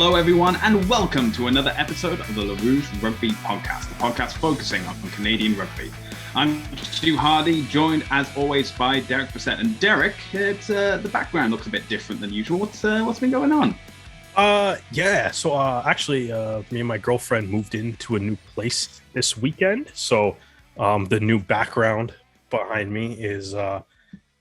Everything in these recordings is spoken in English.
Hello, everyone, and welcome to another episode of the Rouge Rugby podcast, the podcast focusing on Canadian rugby. I'm Stu Hardy, joined as always by Derek Brissett. And Derek, the background looks a bit different than usual. What's been going on? Actually, me and my girlfriend moved into a new place this weekend. So the new background behind me is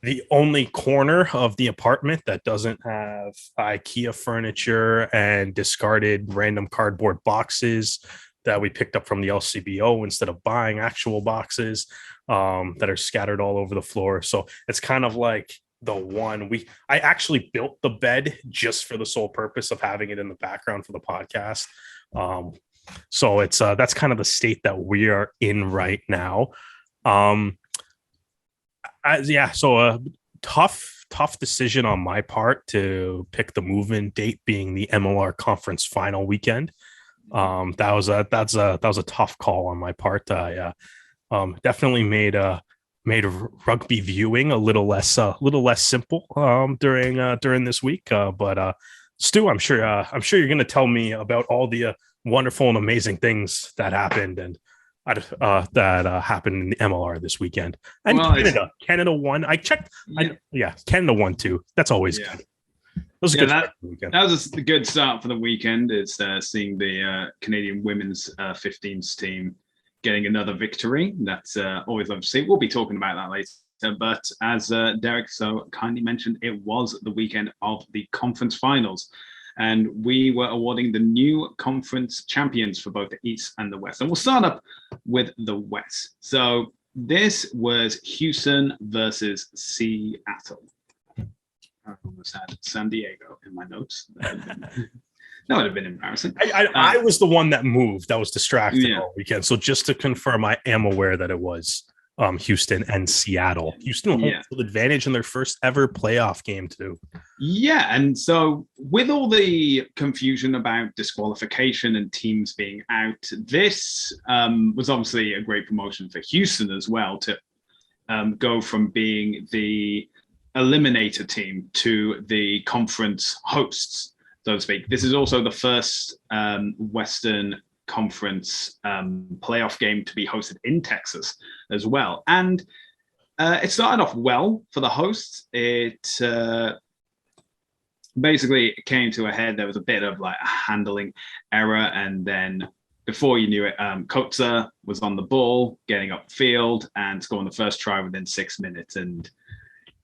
the only corner of the apartment that doesn't have IKEA furniture and discarded random cardboard boxes that we picked up from the LCBO instead of buying actual boxes that are scattered all over the floor. So it's kind of like I actually built the bed just for the sole purpose of having it in the background for the podcast. So it's that's kind of the state that we are in right now. Tough decision on my part to pick the move-in date being the MLR Conference Final weekend. That was a tough call on my part. I definitely made rugby viewing a little less simple during this week. But Stu, I'm sure you're going to tell me about all the wonderful and amazing things that happened and that happened in the MLR this weekend. And Canada won. I checked. Canada won too. That's always good. That was a good start for the weekend. It's seeing the Canadian women's 15s team getting another victory. That's always love to see. We'll be talking about that later. But as Derek so kindly mentioned, it was the weekend of the conference finals. And we were awarding the new conference champions for both the East and the West. And we'll start up with the West. So this was Houston versus Seattle. I almost had San Diego in my notes. That would have been embarrassing. I was the one that moved. I was distracted all weekend. So just to confirm, I am aware that it was Houston and Seattle. Houston home field advantage in their first ever playoff game too. Yeah, and so with all the confusion about disqualification and teams being out, this was obviously a great promotion for Houston as well to go from being the eliminator team to the conference hosts, so to speak. This is also the first Western Conference playoff game to be hosted in Texas as well. And it started off well for the hosts. It basically came to a head. There was a bit of like a handling error, and then before you knew it, Coeference was on the ball, getting upfield and scoring the first try within 6 minutes. And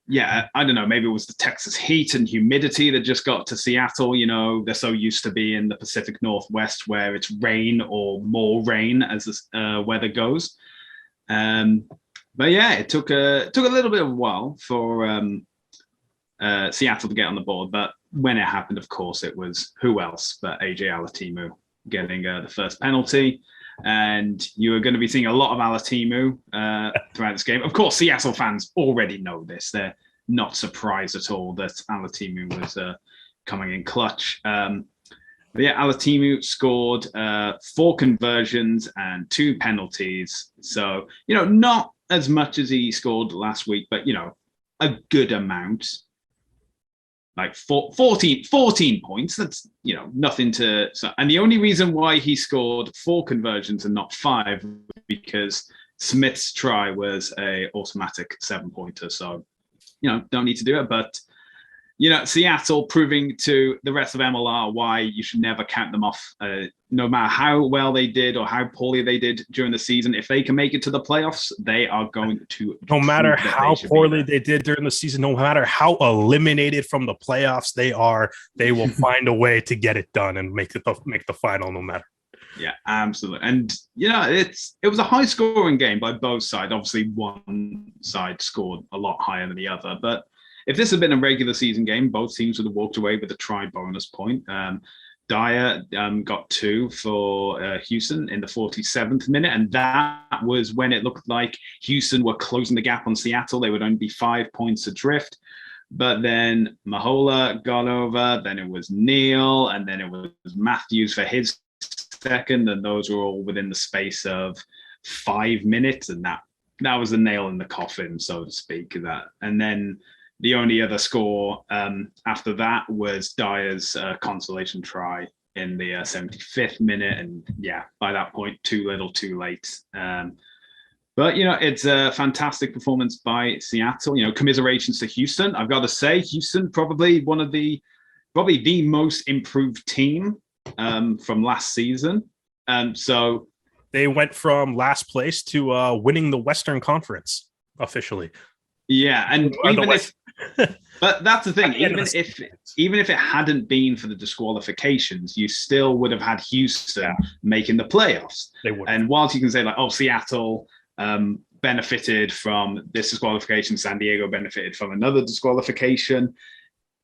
yeah, I don't know, maybe it was the Texas heat and humidity that just got to Seattle. You know, they're so used to being in the Pacific Northwest where it's rain or more rain as the weather goes. But yeah, it took a little bit of a while for Seattle to get on the board. But when it happened, of course, it was who else but AJ Alatimu getting the first penalty. And you are going to be seeing a lot of Alatimu throughout this game. Of course, Seattle fans already know this. They're not surprised at all that Alatimu was coming in clutch. But yeah, Alatimu scored 4 conversions and 2 penalties. So, you know, not as much as he scored last week, but, you know, a good amount. Like 14 points. That's, you know, nothing to. So, and the only reason why he scored 4 conversions and not 5 because Smith's try was a automatic 7-pointer. So, you know, don't need to do it. But, you know, Seattle proving to the rest of MLR why you should never count them off. No matter how well they did or how poorly they did during the season, if they can make it to the playoffs, they are going to. No matter how poorly they did during the season, no matter how eliminated from the playoffs they are, they will find a way to get it done and make the final no matter. Yeah, absolutely. And, you know, it was a high scoring game by both sides. Obviously, one side scored a lot higher than the other. But if this had been a regular season game, both teams would have walked away with a try bonus point. Dyer got 2 for Houston in the 47th minute, and that was when it looked like Houston were closing the gap on Seattle. They would only be 5 points adrift. But then Mahola got over, then it was Neal, and then it was Matthews for his second, and those were all within the space of 5 minutes, and that was the nail in the coffin, so to speak. And then the only other score after that was Dyer's consolation try in the 75th minute, and yeah, by that point, too little, too late. But it's a fantastic performance by Seattle. Commiserations to Houston. I've got to say, Houston probably the most improved team from last season. So they went from last place to winning the Western Conference officially. Yeah, and but that's the thing. Even if it hadn't been for the disqualifications, you still would have had Houston making the playoffs. They would. And whilst you can say Seattle benefited from this disqualification, San Diego benefited from another disqualification.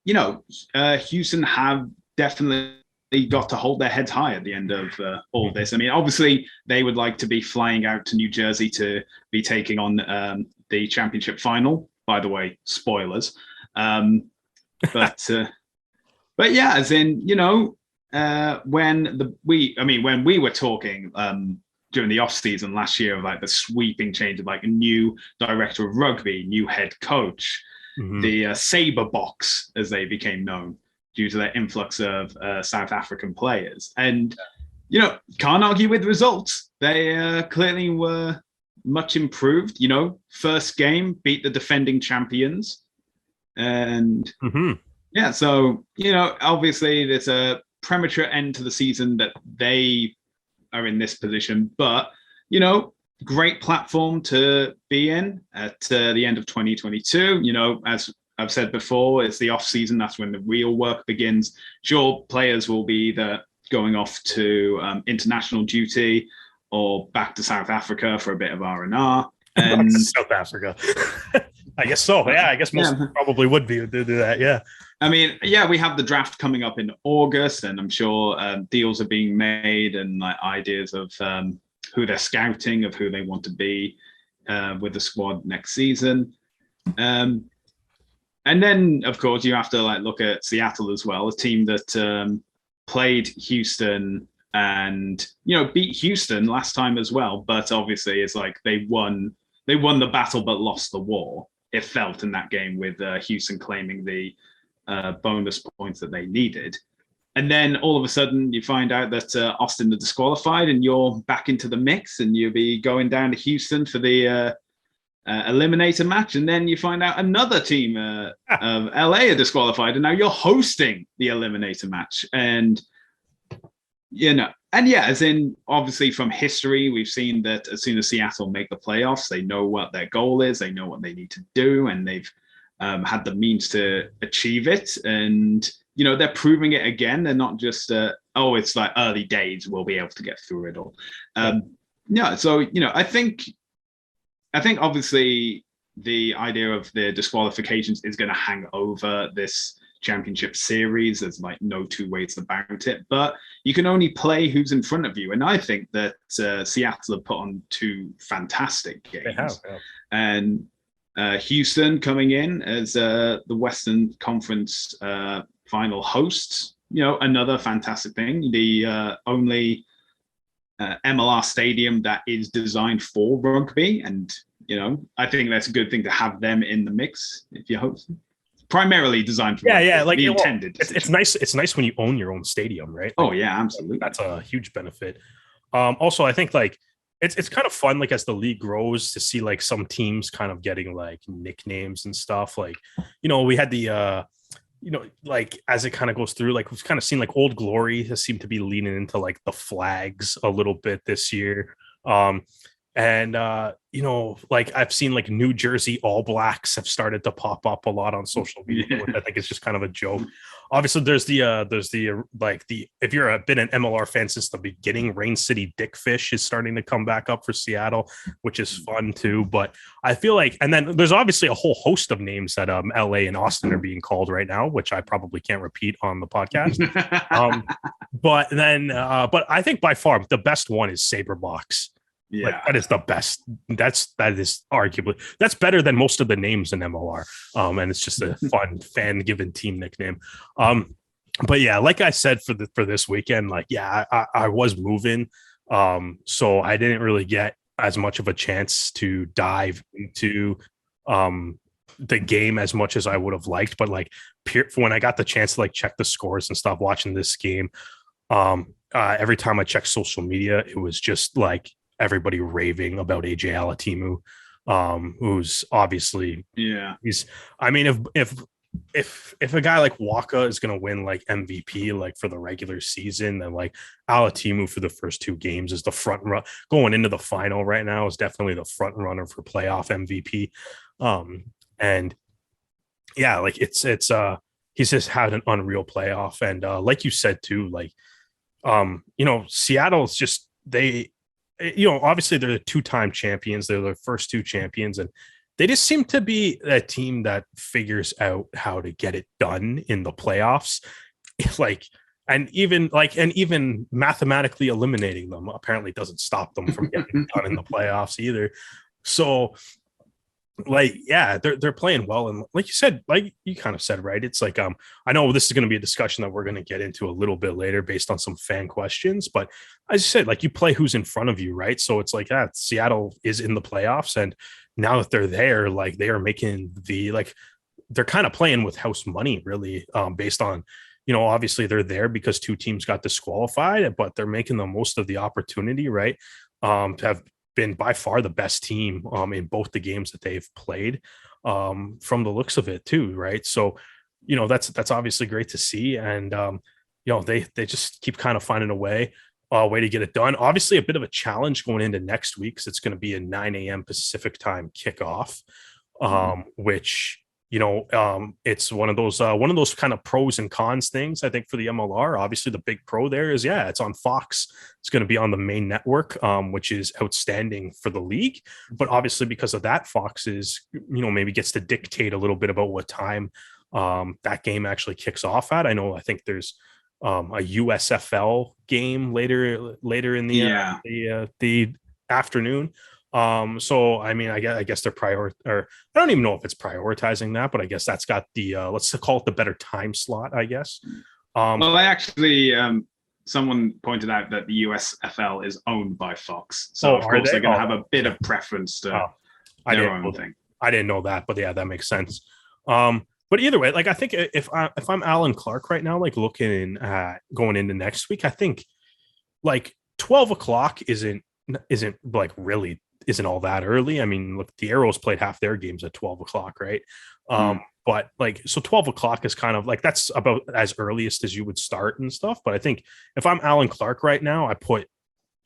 Houston have definitely got to hold their heads high at the end of all of this. I mean, obviously, they would like to be flying out to New Jersey to be taking on the championship final. By the way, spoilers. But yeah, as in, when we were talking during the off season last year of like the sweeping change of like a new director of rugby, new head coach, the Sabre Box, as they became known, due to their influx of South African players. And, can't argue with results. They clearly were much improved. First game, beat the defending champions. And yeah, so, obviously there's a premature end to the season that they are in this position. But, great platform to be in at the end of 2022. As I've said before, it's the off season. That's when the real work begins. Sure, players will be either going off to international duty or back to South Africa for a bit of R&R. And South Africa. I guess so. Yeah, I guess most probably would do that. Yeah. I mean, yeah, we have the draft coming up in August, and I'm sure deals are being made and like ideas of who they're scouting, of who they want to be with the squad next season. And then, of course, you have to look at Seattle as well, a team that played Houston and beat Houston last time as well. But obviously, it's like they won the battle but lost the war. It felt in that game with Houston claiming the bonus points that they needed. And then all of a sudden, you find out that Austin are disqualified, and you're back into the mix, and you'll be going down to Houston for the eliminator match, and then you find out another team of LA are disqualified, and now you're hosting the eliminator match. And as in, obviously from history, we've seen that as soon as Seattle make the playoffs, they know what their goal is, they know what they need to do, and they've had the means to achieve it. And they're proving it again. They're not just it's like early days, we'll be able to get through it all. So I think obviously the idea of the disqualifications is going to hang over this championship series. There's like no two ways about it, but you can only play who's in front of you. And I think that Seattle have put on two fantastic games. They have, yeah. And Houston coming in as the Western Conference final hosts, another fantastic thing. The only MLR stadium that is designed for rugby, and I think that's a good thing to have them in the mix if you host them. Primarily designed for rugby, intended. It's nice. It's nice when you own your own stadium, right? Oh yeah, absolutely. That's a huge benefit. Also, I think it's kind of fun, as the league grows, to see some teams kind of getting nicknames and stuff. We had the as it kind of goes through, we've kind of seen Old Glory has seemed to be leaning into the flags a little bit this year. I've seen New Jersey All Blacks have started to pop up a lot on social media, which I think is just kind of a joke. Obviously, there's the if you're been an MLR fan since the beginning, Rain City Dickfish is starting to come back up for Seattle, which is fun too. But I feel and then there's obviously a whole host of names that LA and Austin are being called right now, which I probably can't repeat on the podcast. But I think by far the best one is Sabre Box. Yeah, that is the best. That is arguably that's better than most of the names in MLR. And it's just a fun fan given team nickname. But yeah, like I said for this weekend, I was moving, so I didn't really get as much of a chance to dive into the game as much as I would have liked. But when I got the chance to check the scores and stuff, watching this game, Every time I checked social media, it was just like everybody raving about AJ Alatimu, who's obviously he's. I mean, if a guy like Waka is going to win like MVP like for the regular season, then like Alatimu for the first two games is the front run going into the final right now is definitely the front runner for playoff MVP. And yeah, like he's just had an unreal playoff, and like you said too, like Seattle's just obviously they're the two-time champions, they're the first two champions, and they just seem to be a team that figures out how to get it done in the playoffs. Like, and even mathematically eliminating them apparently doesn't stop them from getting done in the playoffs either. So like, yeah, they're playing well. And like you said, like you kind of said, right. It's like, I know this is going to be a discussion that we're going to get into a little bit later based on some fan questions, but as you said, like you play who's in front of you, right? So it's like, yeah, Seattle is in the playoffs. And now that they're there, like they are making they're kind of playing with house money really, based on, obviously they're there because two teams got disqualified, but they're making the most of the opportunity, right? To have been by far the best team in both the games that they've played, from the looks of it too, right? So, that's obviously great to see, and they just keep kind of finding a way to get it done. Obviously, a bit of a challenge going into next week because it's going to be a 9 a.m. Pacific time kickoff, which it's one of those kind of pros and cons things, I think, for the MLR. Obviously the big pro there is, yeah, it's on Fox. It's going to be on the main network, which is outstanding for the league. But obviously because of that, Fox is, maybe gets to dictate a little bit about what time that game actually kicks off at. I think there's a USFL game later in the afternoon. So I mean, I guess they're I don't even know if it's prioritizing that, but I guess that's got the let's call it the better time slot, I guess. Well, I actually someone pointed out that the USFL is owned by Fox, so of course they're going to have a bit of preference to their own thing. I didn't know that, but yeah, that makes sense. But either way, like I think if I'm Alan Clark right now, like looking at going into next week, I think like 12 o'clock isn't like really isn't all that early. I mean, look, the Arrows played half their games at 12 o'clock, right? But like, so 12 o'clock is kind of like, that's about as earliest as you would start and stuff. But I think if I'm Alan Clark right now,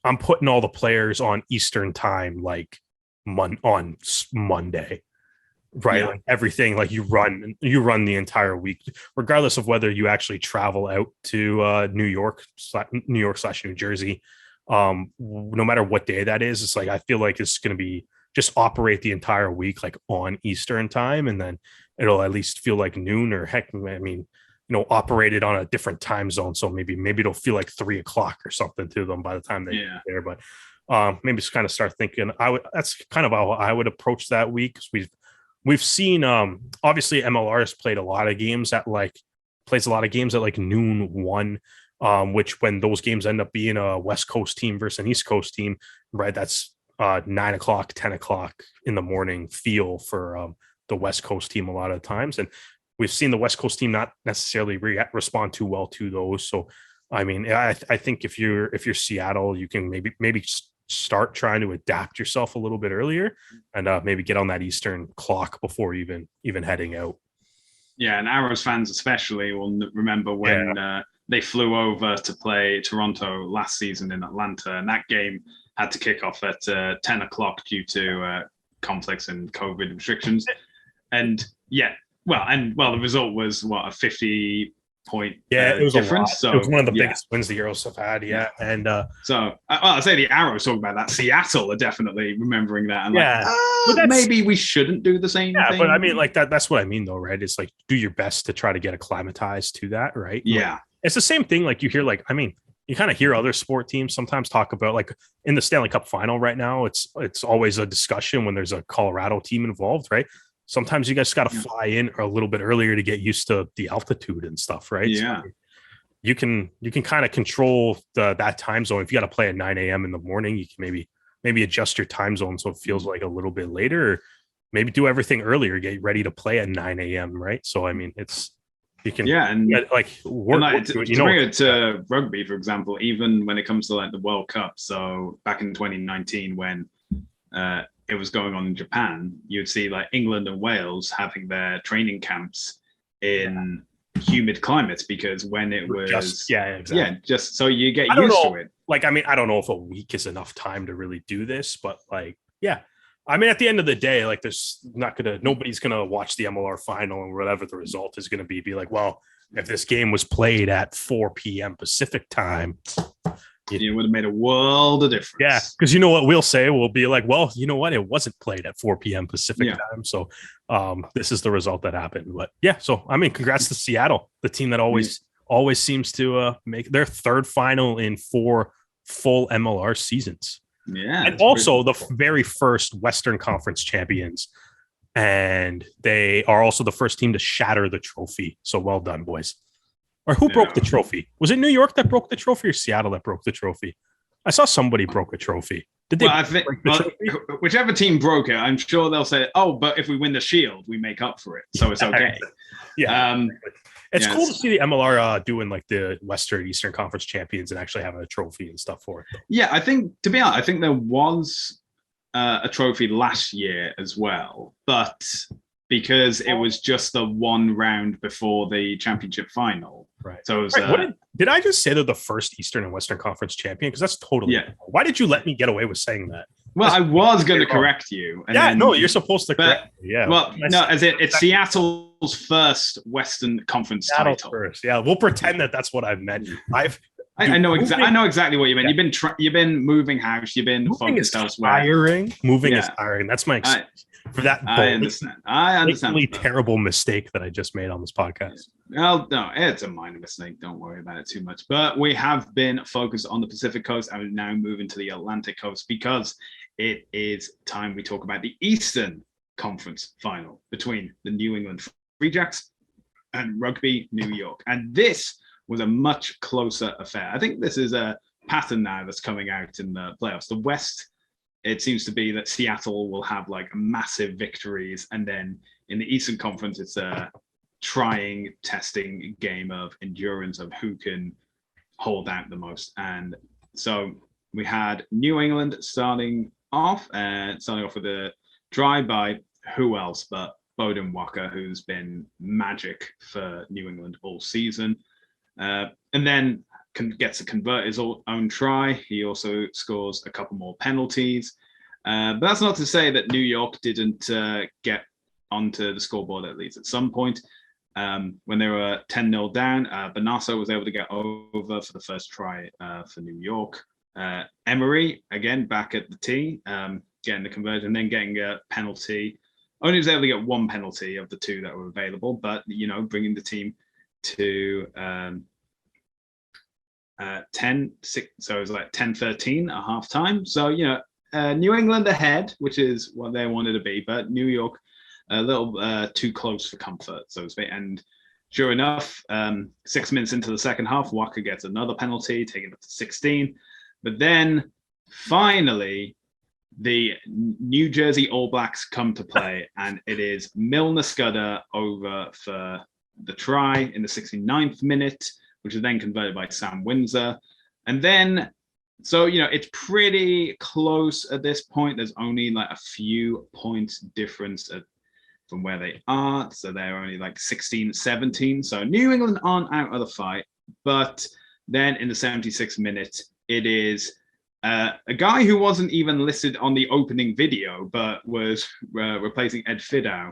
I'm putting all the players on Eastern time, like on Monday, right? Yeah. Like everything, like you run the entire week, regardless of whether you actually travel out to New York / New Jersey. No matter what day that is, it's like I feel like it's going to be just operate the entire week like on Eastern time, and then it'll at least feel like noon, or heck, I mean, operate it on a different time zone. So maybe it'll feel like 3 o'clock or something to them by the time they get there. But maybe just kind of start thinking. That's kind of how I would approach that week, because we've seen obviously MLR has played a lot of games at like noon 1. Which when those games end up being a West Coast team versus an East Coast team, right? That's 9 o'clock, 10 o'clock in the morning feel for the West Coast team a lot of times. And we've seen the West Coast team not necessarily respond too well to those. So, I mean, I think if you're Seattle, you can maybe start trying to adapt yourself a little bit earlier, and maybe get on that Eastern clock before even heading out. Yeah, and Arrows fans especially will remember when they flew over to play Toronto last season in Atlanta, and that game had to kick off at 10 o'clock due to conflicts and COVID restrictions. And the result was what, a 50-point it was difference. So it was one of the biggest wins the Arrows have had. Yeah. And I'll say the Arrows talking about that. Seattle are definitely remembering that. And maybe we shouldn't do the same thing. But I mean, like that's what I mean though, right? It's like do your best to try to get acclimatized to that, right? Yeah. Like, it's the same thing. Like you hear, like, I mean, you kind of hear other sport teams sometimes talk about, like in the Stanley Cup final right now, it's always a discussion when there's a Colorado team involved, right? Sometimes you guys got to fly in a little bit earlier to get used to the altitude and stuff, right? Yeah. So you can kind of control that time zone. If you got to play at 9 a.m. in the morning, you can maybe adjust your time zone so it feels like a little bit later, or maybe do everything earlier, get ready to play at 9 a.m., right? So, I mean, it's You can and like work, and like, to bring it to rugby, for example, even when it comes to like the World Cup. So back in 2019, when it was going on in Japan, you'd see like England and Wales having their training camps in humid climates, because when it was just so you get used to it. Like, I mean, I don't know if a week is enough time to really do this, but like, I mean, at the end of the day, like, nobody's gonna watch the MLR final and whatever the result is gonna be like, well, if this game was played at 4 p.m. Pacific time, it would have made a world of difference. Yeah, because you know what we'll say? We'll be like, well, you know what? It wasn't played at 4 p.m. Pacific time. So this is the result that happened. But yeah, so I mean, congrats to Seattle, the team that always seems to make their third final in 4 full MLR seasons. Yeah. And also the very first Western Conference champions. And they are also the first team to shatter the trophy. So well done, boys. Or who broke the trophy? Was it New York that broke the trophy or Seattle that broke the trophy? I saw somebody broke a trophy. Did they? Well, I think whichever team broke it, I'm sure they'll say, "Oh, but if we win the Shield, we make up for it, so it's okay." It's cool to see the MLR doing like the Western Eastern Conference champions and actually having a trophy and stuff for it. Yeah, I think, to be honest, I think there was a trophy last year as well, but because it was just the one round before the championship final. Right. So it was, did I just say they're the first Eastern and Western Conference champion? Because that's totally Why did you let me get away with saying that? Well, I was going to correct you. And no, you're supposed to correct me. Yeah. Well, no, it's Seattle's first Western Conference title. First. Yeah, we'll pretend that's what I meant. I know exactly what you meant. You've been moving house. You've been focused elsewhere. Moving is tiring. That's my excuse for that. I understand. Terrible mistake that I just made on this podcast. Well, no, it's a minor mistake. Don't worry about it too much. But we have been focused on the Pacific Coast and we're now moving to the Atlantic Coast because it is time we talk about the Eastern Conference Final between the New England Free Jacks and Rugby New York. And this was a much closer affair. I think this is a pattern now that's coming out in the playoffs. The West, it seems to be that Seattle will have like massive victories. And then in the Eastern Conference, it's a trying, testing game of endurance of who can hold out the most. And so we had New England starting off with a try by who else but Bowden Walker, who's been magic for New England all season. And then gets to convert his own try. He also scores a couple more penalties. But that's not to say that New York didn't get onto the scoreboard at least at some point. When they were 10-0 down, Bonasso was able to get over for the first try for New York. Emery, again, back at the tee, getting the conversion, then getting a penalty. Only was able to get one penalty of the two that were available, but, bringing the team to 10-6, so it was like 10-13 at half time. So, New England ahead, which is what they wanted to be, but New York a little too close for comfort, so to speak. And sure enough, 6 minutes into the second half, Walker gets another penalty, taking it up to 16. But then finally, the New Jersey All Blacks come to play, and it is Milner Scudder over for the try in the 69th minute, which is then converted by Sam Windsor. And then, so, it's pretty close at this point. There's only like a few points difference from where they are. So they're only like 16-17. So New England aren't out of the fight. But then in the 76th minute, it is a guy who wasn't even listed on the opening video, but was replacing Ed Fidow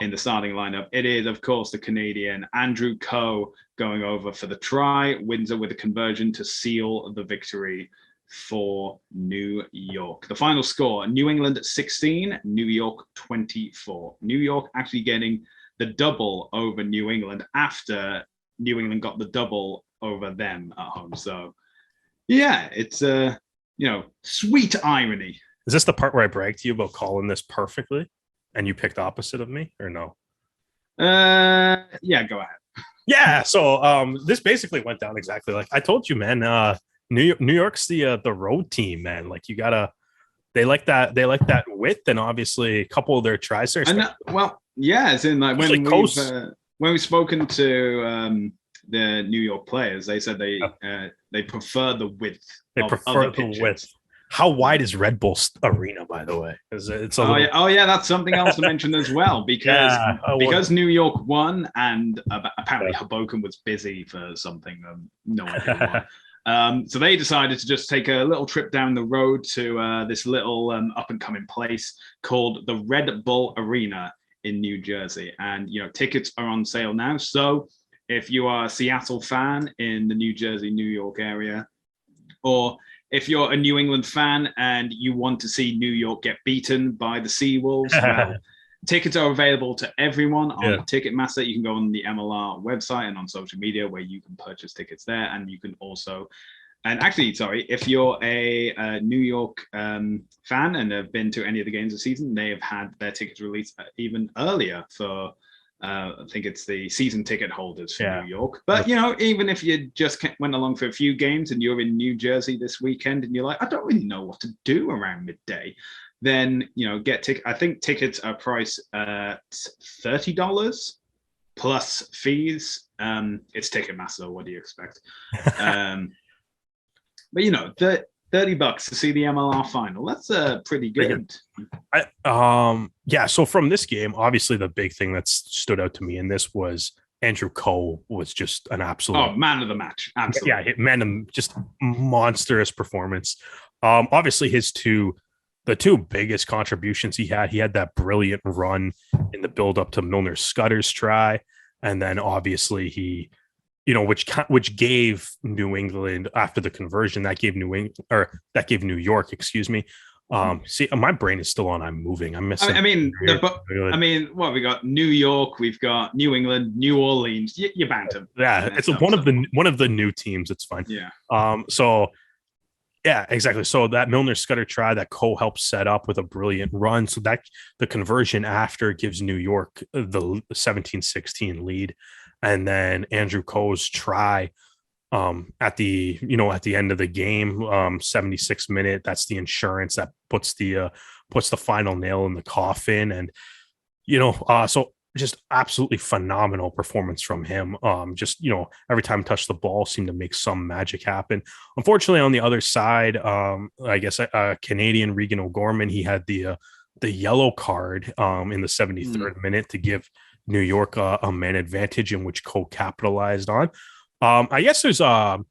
in the starting lineup. It is, of course, the Canadian Andrew Coe going over for the try. Windsor with a conversion to seal the victory for New York. The final score, New England 16, New York 24. New York actually getting the double over New England after New England got the double over them at home. So, yeah, it's sweet irony. Is this the part where I bragged to you about calling this perfectly and you picked opposite of me, or no? Yeah, go ahead. Yeah, so this basically went down exactly like I told you, man. New York's the road team, man. Like, you gotta, they like that width, and obviously a couple of their tries there. Well, yeah, it's in like when when we've spoken to the New York players, they said they prefer the width. They prefer the width. How wide is Red Bull Arena, by the way? It's yeah, that's something else to mention as well, because New York won, and apparently Hoboken was busy for something. No idea why. So they decided to just take a little trip down the road to this little up and coming place called the Red Bull Arena in New Jersey, and tickets are on sale now. So if you are a Seattle fan in the New Jersey, New York area, or if you're a New England fan and you want to see New York get beaten by the Seawolves, well, tickets are available to everyone on Ticketmaster. You can go on the MLR website and on social media where you can purchase tickets there. And you can also, if you're a New York fan and have been to any of the games this season, they have had their tickets released even earlier for I think it's the season ticket holders for New York. But, even if you just went along for a few games and you're in New Jersey this weekend and you're like, I don't really know what to do around midday, then, get tickets. I think tickets are priced at $30 plus fees. It's Ticketmaster. What do you expect? But, the $30 to see the MLR final. That's pretty good. So from this game, obviously the big thing that stood out to me in this was Andrew Coe was just an absolute man of the match. Absolutely. Yeah, just monstrous performance. Obviously the two biggest contributions he had that brilliant run in the build up to Milner Scudder's try, and then obviously he which gave New England after the conversion, that gave New York, excuse me. See, my brain is still on. I'm moving. I'm missing. What we got? New York. We've got New England, New Orleans. You're bound to. Yeah, it's one of the new teams. It's fine. Yeah. So. Yeah, exactly. So that Milner Scudder try that Cole helped set up with a brilliant run. So that the conversion after gives New York the 17-16 lead. And then Andrew Coe's try at the end of the game, 76th minute, that's the insurance that puts the final nail in the coffin. And so just absolutely phenomenal performance from him. Every time he touched the ball seemed to make some magic happen. Unfortunately, on the other side, I guess Canadian Regan O'Gorman, he had the yellow card in the 73rd minute to give New York a man advantage, in which Cole capitalized on. I guess there's a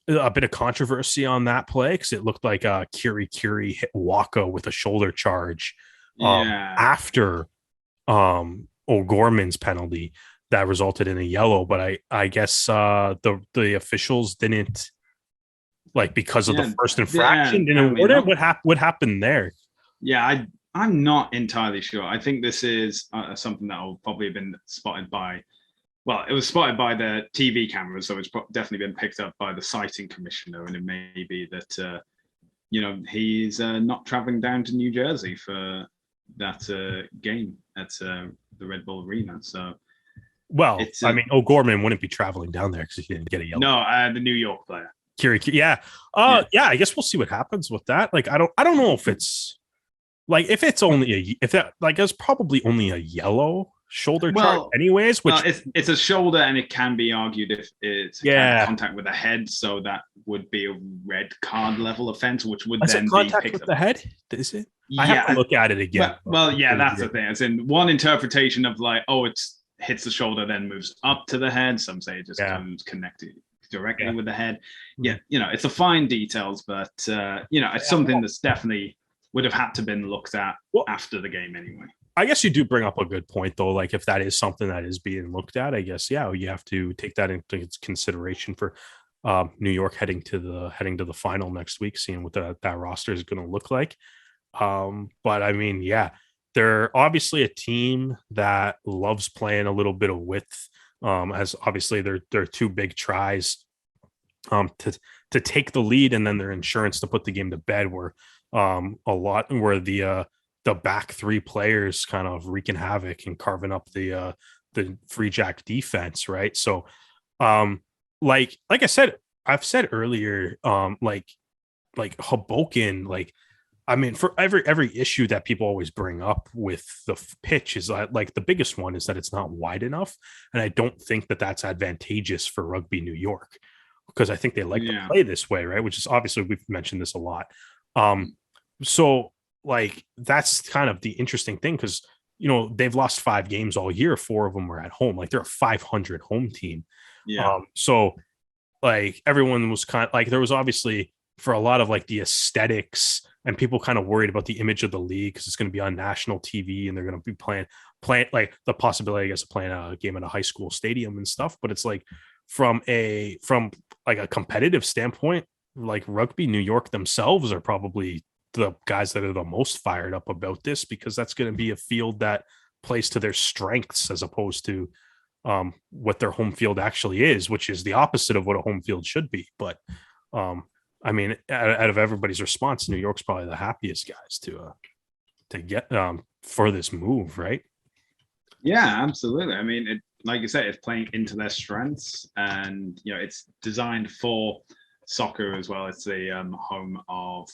bit of controversy on that play because it looked like Kiri hit Waka with a shoulder charge after O'Gorman's penalty that resulted in a yellow. But I guess the officials didn't, because of the first infraction, didn't award it. What happened there? Yeah, I'm not entirely sure. I think this is something that will probably have been spotted by. Well, it was spotted by the TV cameras, so it's definitely been picked up by the citing commissioner, and it may be that he's not traveling down to New Jersey for that game at the Red Bull Arena. So, O'Gorman wouldn't be traveling down there because he didn't get a yellow. No, the New York player. Kiri, yeah. I guess we'll see what happens with that. I don't know if it's it's probably only a yellow shoulder charge anyways, which it's a shoulder, and it can be argued if it's contact with the head, so that would be a red card level offense, which would then contact be picked with up. The head. Is it? I have to look at it again. That's the thing. It's in one interpretation of it hits the shoulder, then moves up to the head. Some say it just comes connected directly with the head. Yeah, it's the fine details, but it's something that's definitely would have had to been looked at after the game anyway. I guess you do bring up a good point, though. If that is something that is being looked at, I guess, you have to take that into consideration for New York heading to the final next week, seeing what that roster is going to look like. But I mean, they're obviously a team that loves playing a little bit of width, as obviously their two big tries to take the lead, and then their insurance to put the game to bed were the back three players kind of wreaking havoc and carving up the Free Jack defense, right? So, like I said, I've said earlier, Hoboken, I mean, for every issue that people always bring up with the pitch is like the biggest one is that it's not wide enough, and I don't think that that's advantageous for Rugby New York because I think they like to Yeah. play this way, right? Which is obviously we've mentioned this a lot. So like that's kind of the interesting thing because they've lost 5 games all year. 4 of them were at home. Like they're a 500 home team. Yeah. So like everyone was kind of like there was obviously for a lot of like the aesthetics and people kind of worried about the image of the league because it's going to be on national TV and they're going to be playing like the possibility, I guess, of playing a game in a high school stadium and stuff. But it's like from like a competitive standpoint, like Rugby New York themselves are probably the guys that are the most fired up about this because that's going to be a field that plays to their strengths as opposed to what their home field actually is, which is the opposite of what a home field should be. But I mean, out of everybody's response, New York's probably the happiest guys to get for this move, right? Yeah, absolutely. I mean, like you said, it's playing into their strengths, and it's designed for soccer as well. It's the home of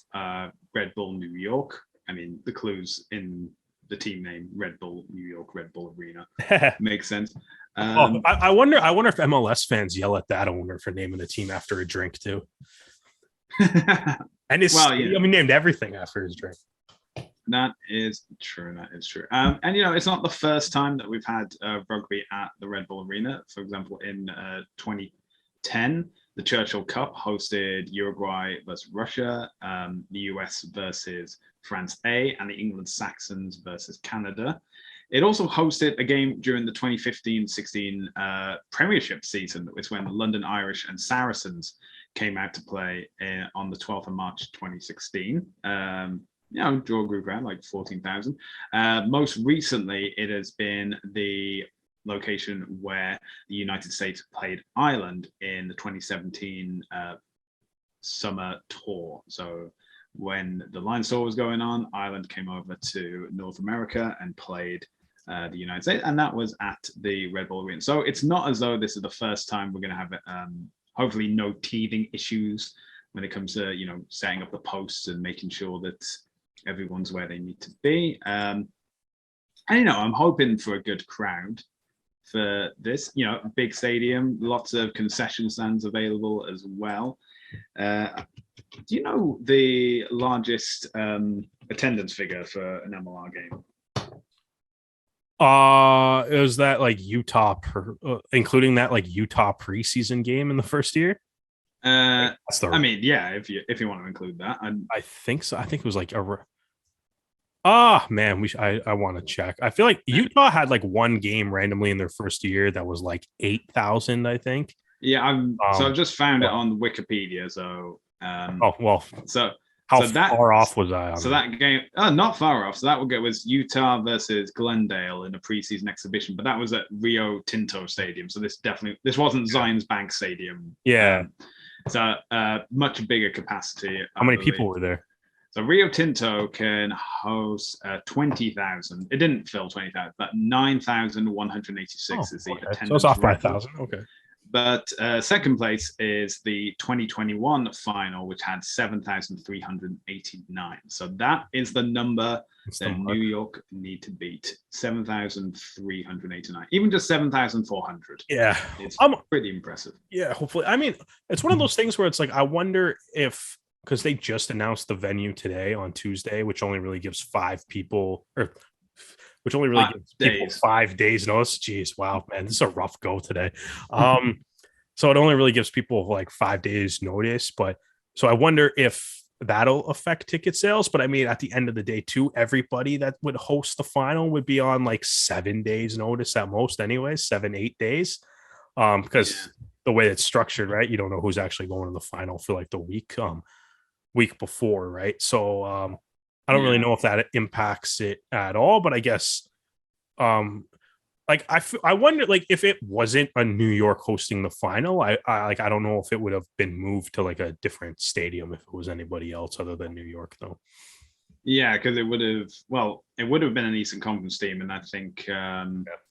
Red Bull New York. I mean, the clues in the team name, Red Bull New York, Red Bull Arena, makes sense. I wonder if MLS fans yell at that owner for naming the team after a drink too. And his stadium, he named everything after his drink. That is true. And it's not the first time that we've had rugby at the Red Bull Arena. For example, in 2010, the Churchill Cup hosted Uruguay versus Russia, the US versus France A, and the England Saxons versus Canada. It also hosted a game during the 2015-16 Premiership season, which when London Irish and Saracens came out to play on the 12th of March 2016. Draw group round like 14,000. Most recently, it has been the location where the United States played Ireland in the 2017 summer tour. So when the Lions tour was going on, Ireland came over to North America and played the United States, and that was at the Red Bull Arena. So it's not as though this is the first time we're going to have hopefully no teething issues when it comes to setting up the posts and making sure that everyone's where they need to be. And I'm hoping for a good crowd for this. Big stadium, lots of concession stands available as well. Do you know the largest attendance figure for an MLR game? Is that like Utah, including that like Utah preseason game in the first year? I mean, yeah, if you want to include that, I think so. I think it was like man, I want to check. I feel like Utah had like one game randomly in their first year that was like 8,000, I think. Yeah, so I've just found it on Wikipedia. So how far off was I? So that game, not far off. So that was Utah versus Glendale in a preseason exhibition, but that was at Rio Tinto Stadium. So this wasn't Zions Bank Stadium. Yeah. So much bigger capacity. How many people were there? So Rio Tinto can host 20,000. It didn't fill 20,000, but 9,186 is the attendance. So it's off by 1,000. Okay. But second place is the 2021 final, which had 7,389. So that is the number that New York need to beat. 7,389. Even just 7,400. Yeah. It's pretty impressive. Yeah, hopefully. I mean, it's one of those things where it's like, I wonder if, because they just announced the venue today on Tuesday, which only really gives 5 people, or which only really gives people 5 days notice. Jeez, wow, man, this is a rough go today. So it only really gives people like 5 days notice. But so I wonder if that'll affect ticket sales. But I mean, at the end of the day, too, everybody that would host the final would be on like 7 days notice at most, anyways, 7-8 days. Because the way it's structured, right? You don't know who's actually going to the final for like the week before, right? So I don't really know if that impacts it at all, but I guess like I wonder, like, if it wasn't a New York hosting the final, I don't know if it would have been moved to like a different stadium if it was anybody else other than New York, though. Yeah, because it would have been an Eastern Conference team, and I think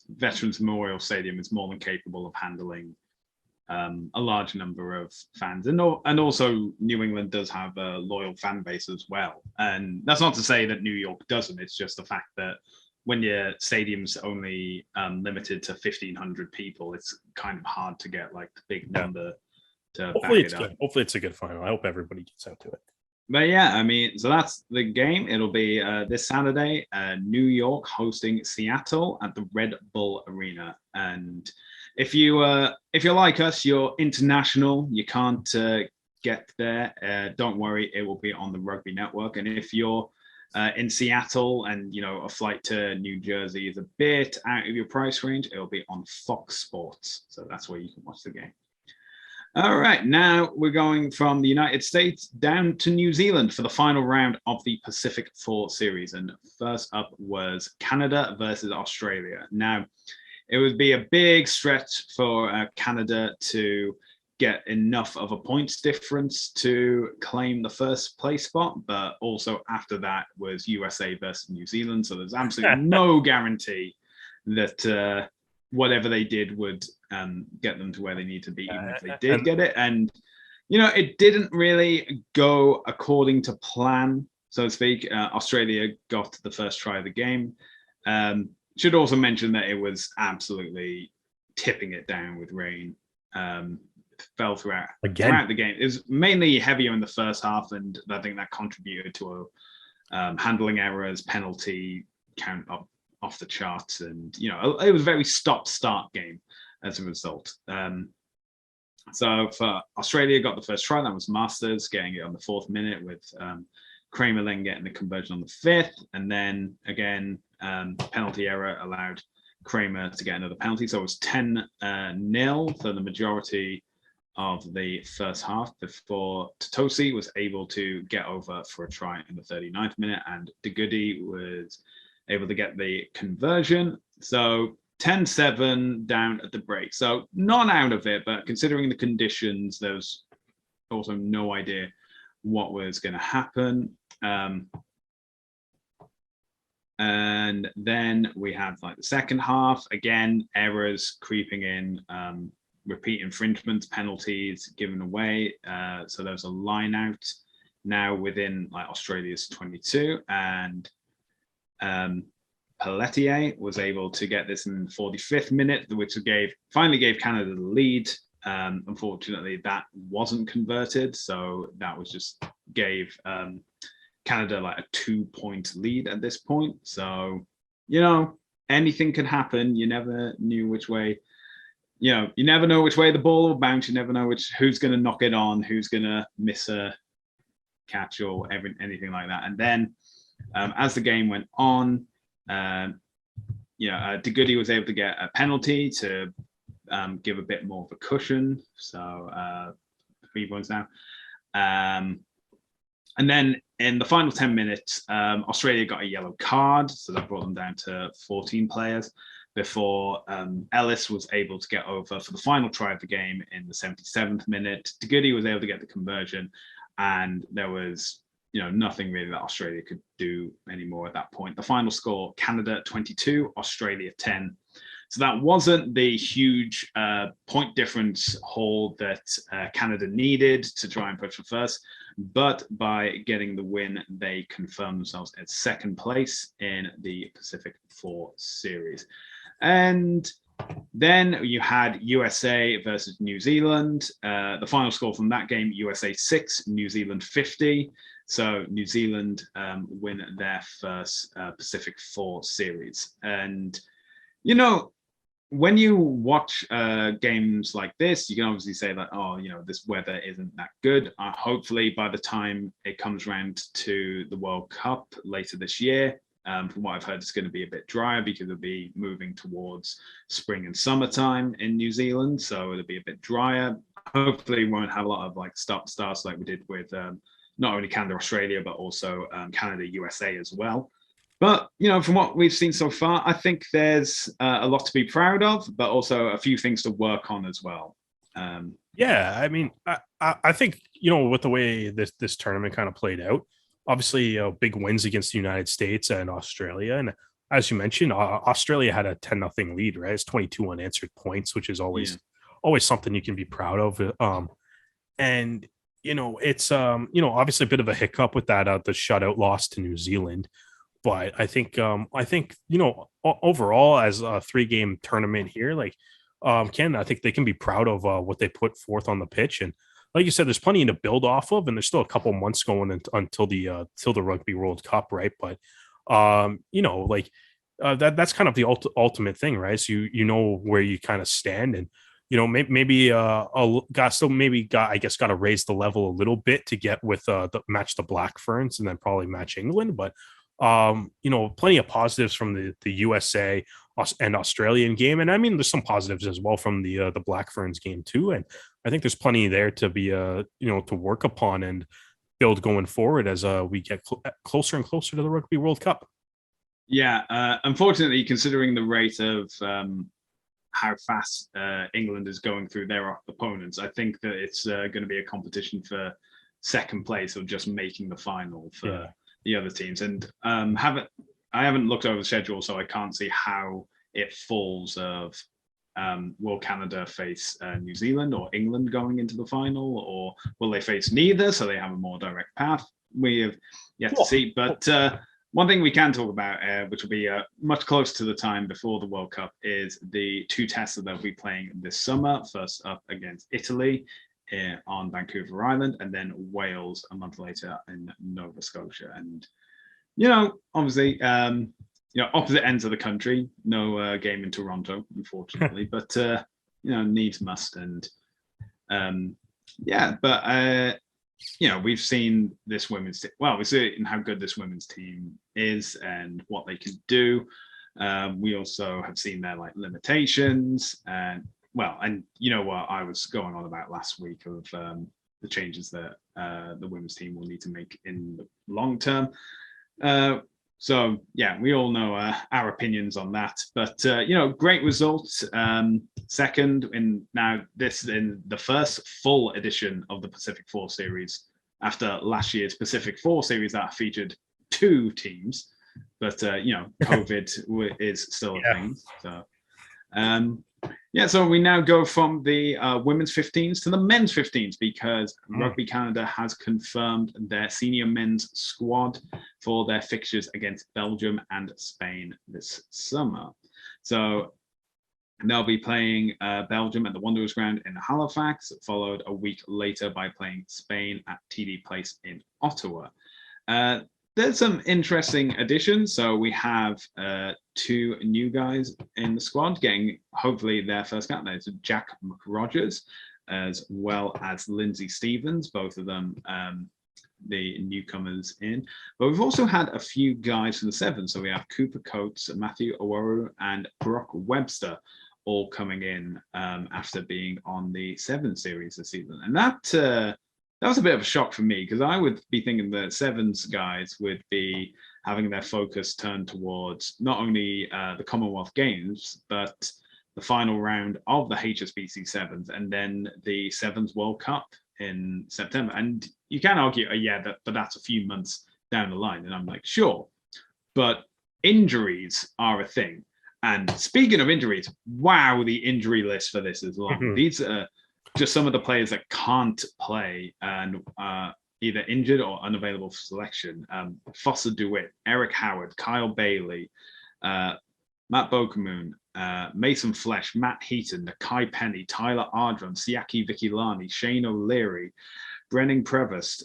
Veterans Memorial Stadium is more than capable of handling a large number of fans, and also New England does have a loyal fan base as well. And that's not to say that New York doesn't. It's just the fact that when your stadium's only limited to 1,500 people, it's kind of hard to get like the big number to Hopefully back it up. good. Hopefully it's a good final. I hope everybody gets out to it. But yeah, I mean, so that's the game. It'll be this Saturday, New York hosting Seattle at the Red Bull Arena. And if you're like us, you're international, you can't get there. Don't worry, it will be on the Rugby Network. And if you're in Seattle and a flight to New Jersey is a bit out of your price range, it'll be on Fox Sports. So that's where you can watch the game. All right, now we're going from the United States down to New Zealand for the final round of the Pacific 4 series. And first up was Canada versus Australia. Now, it would be a big stretch for Canada to get enough of a points difference to claim the first place spot, but also after that was USA versus New Zealand. So there's absolutely no guarantee that whatever they did would get them to where they need to be, even if they did get it. And, it didn't really go according to plan, so to speak. Australia got the first try of the game. Should also mention that it was absolutely tipping it down with rain. Fell throughout the game. It was mainly heavier in the first half, and I think that contributed to handling errors, penalty count up off the charts, and it was a very stop-start game as a result. So for Australia, got the first try. That was Masters getting it on the 4th minute, with Kramer then getting the conversion on the 5th, and then again penalty error allowed Kramer to get another penalty. So it was 10-0 for the majority of the first half before Totosi was able to get over for a try in the 39th minute, and De Goody was able to get the conversion. So 10-7 down at the break. So not out of it, but considering the conditions, there was also no idea what was going to happen. And then we had like the second half, again, errors creeping in, repeat infringements, penalties given away. So there was a line out now within like Australia's 22, and Pelletier was able to get this in the 45th minute, which finally gave Canada the lead. Unfortunately, that wasn't converted, so that was just gave Canada like a 2-point lead at this point. So, anything could happen. You never knew which way. You never know which way the ball will bounce. You never know who's going to knock it on, who's going to miss a catch or anything like that. And then, as the game went on, De Goody was able to get a penalty to give a bit more of a cushion. So 3 points now. And then in the final 10 minutes, Australia got a yellow card. So that brought them down to 14 players before Ellis was able to get over for the final try of the game in the 77th minute. De Goody was able to get the conversion, and there was nothing really that Australia could do anymore at that point. The final score, Canada 22, Australia 10. So that wasn't the huge point difference haul that Canada needed to try and push for first, but by getting the win, they confirmed themselves at second place in the Pacific 4 series. And then you had USA versus New Zealand. The final score from that game, USA 6, New Zealand 50. So New Zealand win their first Pacific 4 series. And, when you watch games like this, you can obviously say that, this weather isn't that good. Hopefully, by the time it comes around to the World Cup later this year, from what I've heard, it's going to be a bit drier because it'll be moving towards spring and summertime in New Zealand. So it'll be a bit drier. Hopefully, we won't have a lot of like stop-starts like we did with not only Canada, Australia, but also Canada, USA as well. But, from what we've seen so far, I think there's a lot to be proud of, but also a few things to work on as well. Yeah, I mean, I think, with the way this tournament kind of played out, obviously, big wins against the United States and Australia. And as you mentioned, Australia had a 10-0 lead, right? It's 22 unanswered points, which is always always something you can be proud of. And it's obviously a bit of a hiccup with that the shutout loss to New Zealand. But I think overall as a 3-game tournament here, like Canada, I think they can be proud of what they put forth on the pitch. And like you said, there's plenty to build off of, and there's still a couple months going until the Rugby World Cup, right? But that's kind of the ultimate thing, right? So you know where you kind of stand, and maybe got to raise the level a little bit to get with match the Black Ferns and then probably match England, but plenty of positives from the USA and Australian game, and I mean there's some positives as well from the Black Ferns game too, and I think there's plenty there to be to work upon and build going forward as we get closer and closer to the Rugby World Cup. Yeah, unfortunately, considering the rate of how fast England is going through their opponents, I think that it's going to be a competition for second place or just making the final for the other teams. And I haven't looked over the schedule, so I can't see how it falls of will Canada face New Zealand or England going into the final, or will they face neither, so they have a more direct path? We have yet to see. But one thing we can talk about, which will be much closer to the time before the World Cup, is the 2 tests that they'll be playing this summer. First up against Italy on Vancouver Island, and then Wales a month later in Nova Scotia. And, obviously, opposite ends of the country, no game in Toronto, unfortunately, but, needs must. And, we've seen this women's team. Well, we've seen how good this women's team is and what they can do. We also have seen their limitations and what I was going on about last week of the changes that the women's team will need to make in the long term. We all know our opinions on that. But great results. Second in the first full edition of the Pacific Four Series after last year's Pacific Four Series that featured 2 teams. But COVID is still a thing. So. So we now go from the women's 15s to the men's 15s because Rugby Canada has confirmed their senior men's squad for their fixtures against Belgium and Spain this summer. So they'll be playing Belgium at the Wanderers Ground in Halifax, followed a week later by playing Spain at TD Place in Ottawa. There's some interesting additions. So we have 2 new guys in the squad getting hopefully their first cap. There's Jack McRogers as well as Lindsay Stevens, both of them the newcomers in. But we've also had a few guys from the 7. So we have Cooper Coates, Matthew Oworu, and Brock Webster all coming in after being on the 7 series this season. And that was a bit of a shock for me because I would be thinking the 7s guys would be having their focus turned towards not only the Commonwealth Games, but the final round of the HSBC 7s and then the 7s World Cup in September. And you can argue, but that's a few months down the line. And I'm like, sure. But injuries are a thing. And speaking of injuries, wow, the injury list for this is long. Mm-hmm. These are just some of the players that can't play and either injured or unavailable for selection. Foster DeWitt, Eric Howard, Kyle Bailey, Matt Bokamoon, Mason Flesh, Matt Heaton, Nakai Penny, Tyler Ardron, Siaki Vikilani, Shane O'Leary, Brennan Prevost,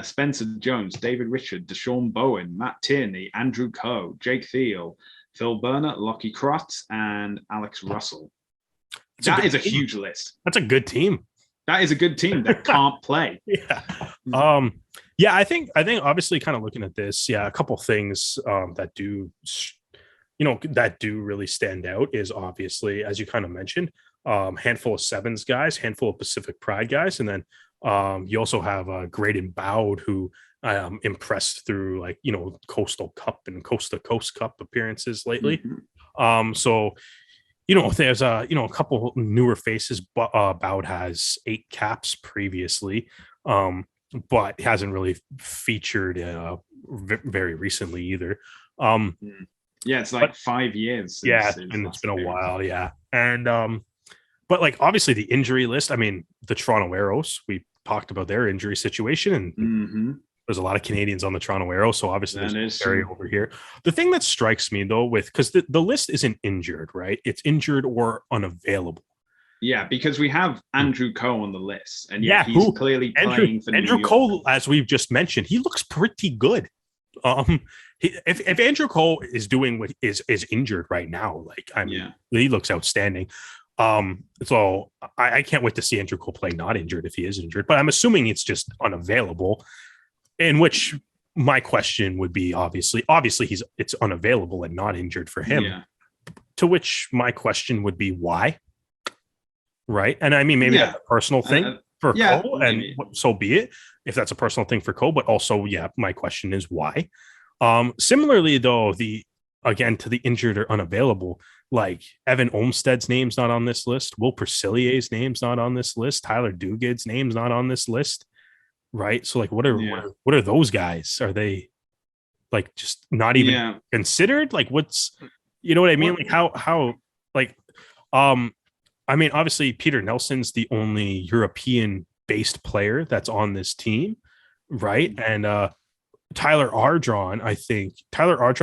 Spencer Jones, David Richard, Deshaun Bowen, Matt Tierney, Andrew Coe, Jake Thiel, Phil Burnett, Lockie Crotts, and Alex Russell. That is a huge list. That's a good team. That is a good team that can't play. I think obviously kind of looking at this, a couple things that do really stand out is obviously, as you kind of mentioned, handful of 7s guys, handful of Pacific Pride guys, and then you also have Graydon Bowd, who impressed through Coastal Cup and Coast to Coast Cup appearances lately. Mm-hmm. There's a couple newer faces. Bowd has 8 caps previously, but hasn't really featured very recently either. It's like 5 years. And it's been a while. Yeah. And but like obviously the injury list. I mean, the Toronto Arrows. We talked about their injury situation, and there's a lot of Canadians on the Toronto Arrows, so obviously there's Barry over here. The thing that strikes me though, because the list isn't injured, right? It's injured or unavailable. Yeah, because we have Andrew Coe on the list, and he's clearly playing for Andrew New York. Coe, as we've just mentioned, he looks pretty good. If Andrew Coe is doing what is injured right now, like I mean, he looks outstanding. So I can't wait to see Andrew Cole play not injured if he is injured, but I'm assuming it's just unavailable. In which my question would be obviously it's unavailable and not injured for him. Yeah. To which my question would be why, right? And I mean maybe that's a personal thing for Cole, and so be it if that's a personal thing for Cole. But also, my question is why. Similarly, though, to the injured or unavailable, like Evan Olmstead's name's not on this list. Will Percillier's name's not on this list. Tyler Duguid's name's not on this list. Right. So like what are those guys? Are they like just not even considered? Like what's you know what I mean? Like how like I mean obviously Peter Nelson's the only European based player that's on this team, right? And Tyler Ardron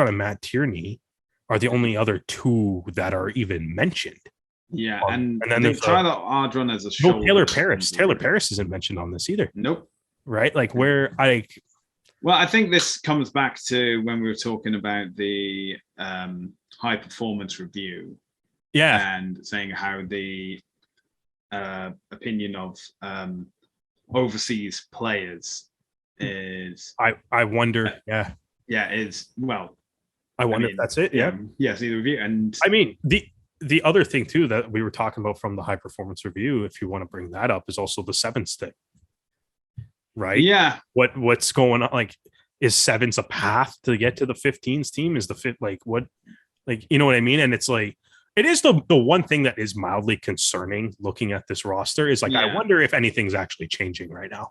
and Matt Tierney are the only other two that are even mentioned. Yeah, and then there's Tyler Ardron as a shoulder. No, Taylor Paris. Taylor Paris isn't mentioned on this either. Nope. Right? Like I think this comes back to when we were talking about the high performance review. Yeah. And saying how the opinion of overseas players is I wonder. I wonder if that's it. See the review. And I mean the other thing too that we were talking about from the high performance review, if you want to bring that up, is also the sevens thing. Right. Yeah. What's going on? Like, is sevens a path to get to the 15s team? Is the fit like what? Like, you know what I mean? And it's like it is the one thing that is mildly concerning looking at this roster is like I wonder if anything's actually changing right now.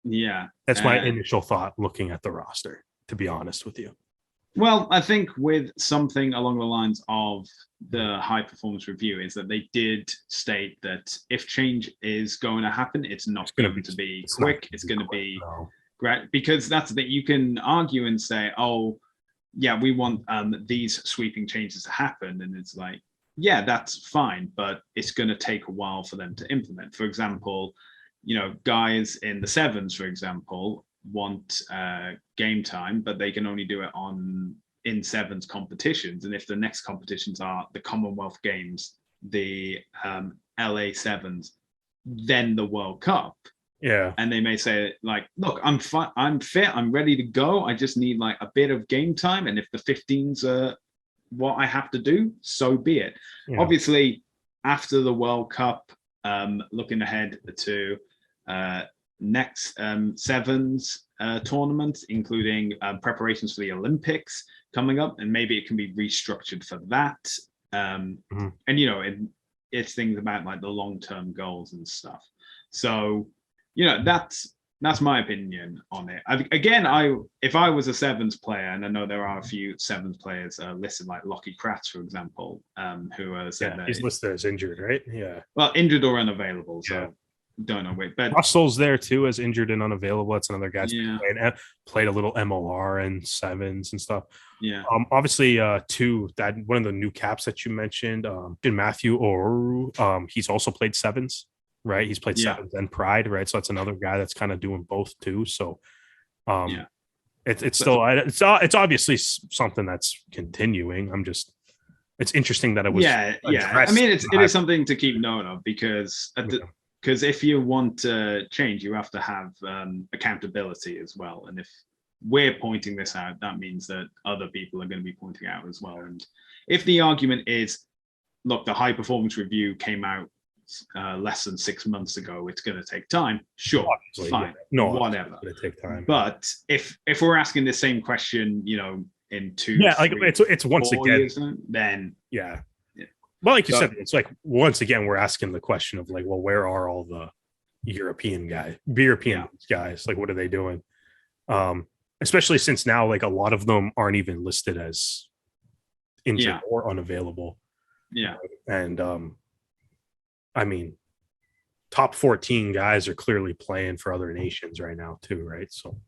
Yeah. That's my initial thought looking at the roster, to be honest with you. Well, I think with something along the lines of the high performance review is that they did state that if change is going to happen, it's not going to be quick. It's going to be great, because that's that you can argue and say, oh, yeah, we want these sweeping changes to happen. And it's like, yeah, that's fine, but it's going to take a while for them to implement. For example, guys in the sevens, for example, want game time, but they can only do it in sevens competitions. And if the next competitions are the Commonwealth Games, the LA Sevens, then the World Cup. Yeah. And they may say like, look, I'm fit, I'm ready to go. I just need like a bit of game time. And if the 15s are what I have to do, so be it. Yeah. Obviously, after the World Cup, looking ahead to next sevens tournament, including preparations for the Olympics coming up, and maybe it can be restructured for that. And it's things about like the long-term goals and stuff. So that's my opinion on it. If I was a sevens player, and I know there are a few sevens players listed, like Lockie Kratz, for example, who are he's listed as injured, right? Yeah. Well, injured or unavailable. So don't know. But Russell's there too as injured and unavailable. That's another guy played a little MLR and sevens and stuff. Yeah. Obviously, one of the new caps that you mentioned, Matthew Oru, he's also played sevens. Right, he's played sevens and Pride, right? So that's another guy that's kind of doing both too. So, it's obviously something that's continuing. It's interesting that it was. Yeah. I mean, it is something to keep note of because if you want to change, you have to have accountability as well. And if we're pointing this out, that means that other people are going to be pointing out as well. And if the argument is, look, the high performance review came out less than 6 months ago, it's going to take time. Sure, fine, whatever. It's going to take time. But if we're asking the same question, in 2, like it's once again, years, then well, like you said, it's like once again we're asking the question of like, well, where are all the European guys? Like, what are they doing? Especially since now, like a lot of them aren't even listed as injured or unavailable. Yeah, and I mean, top 14 guys are clearly playing for other nations right now too, right? So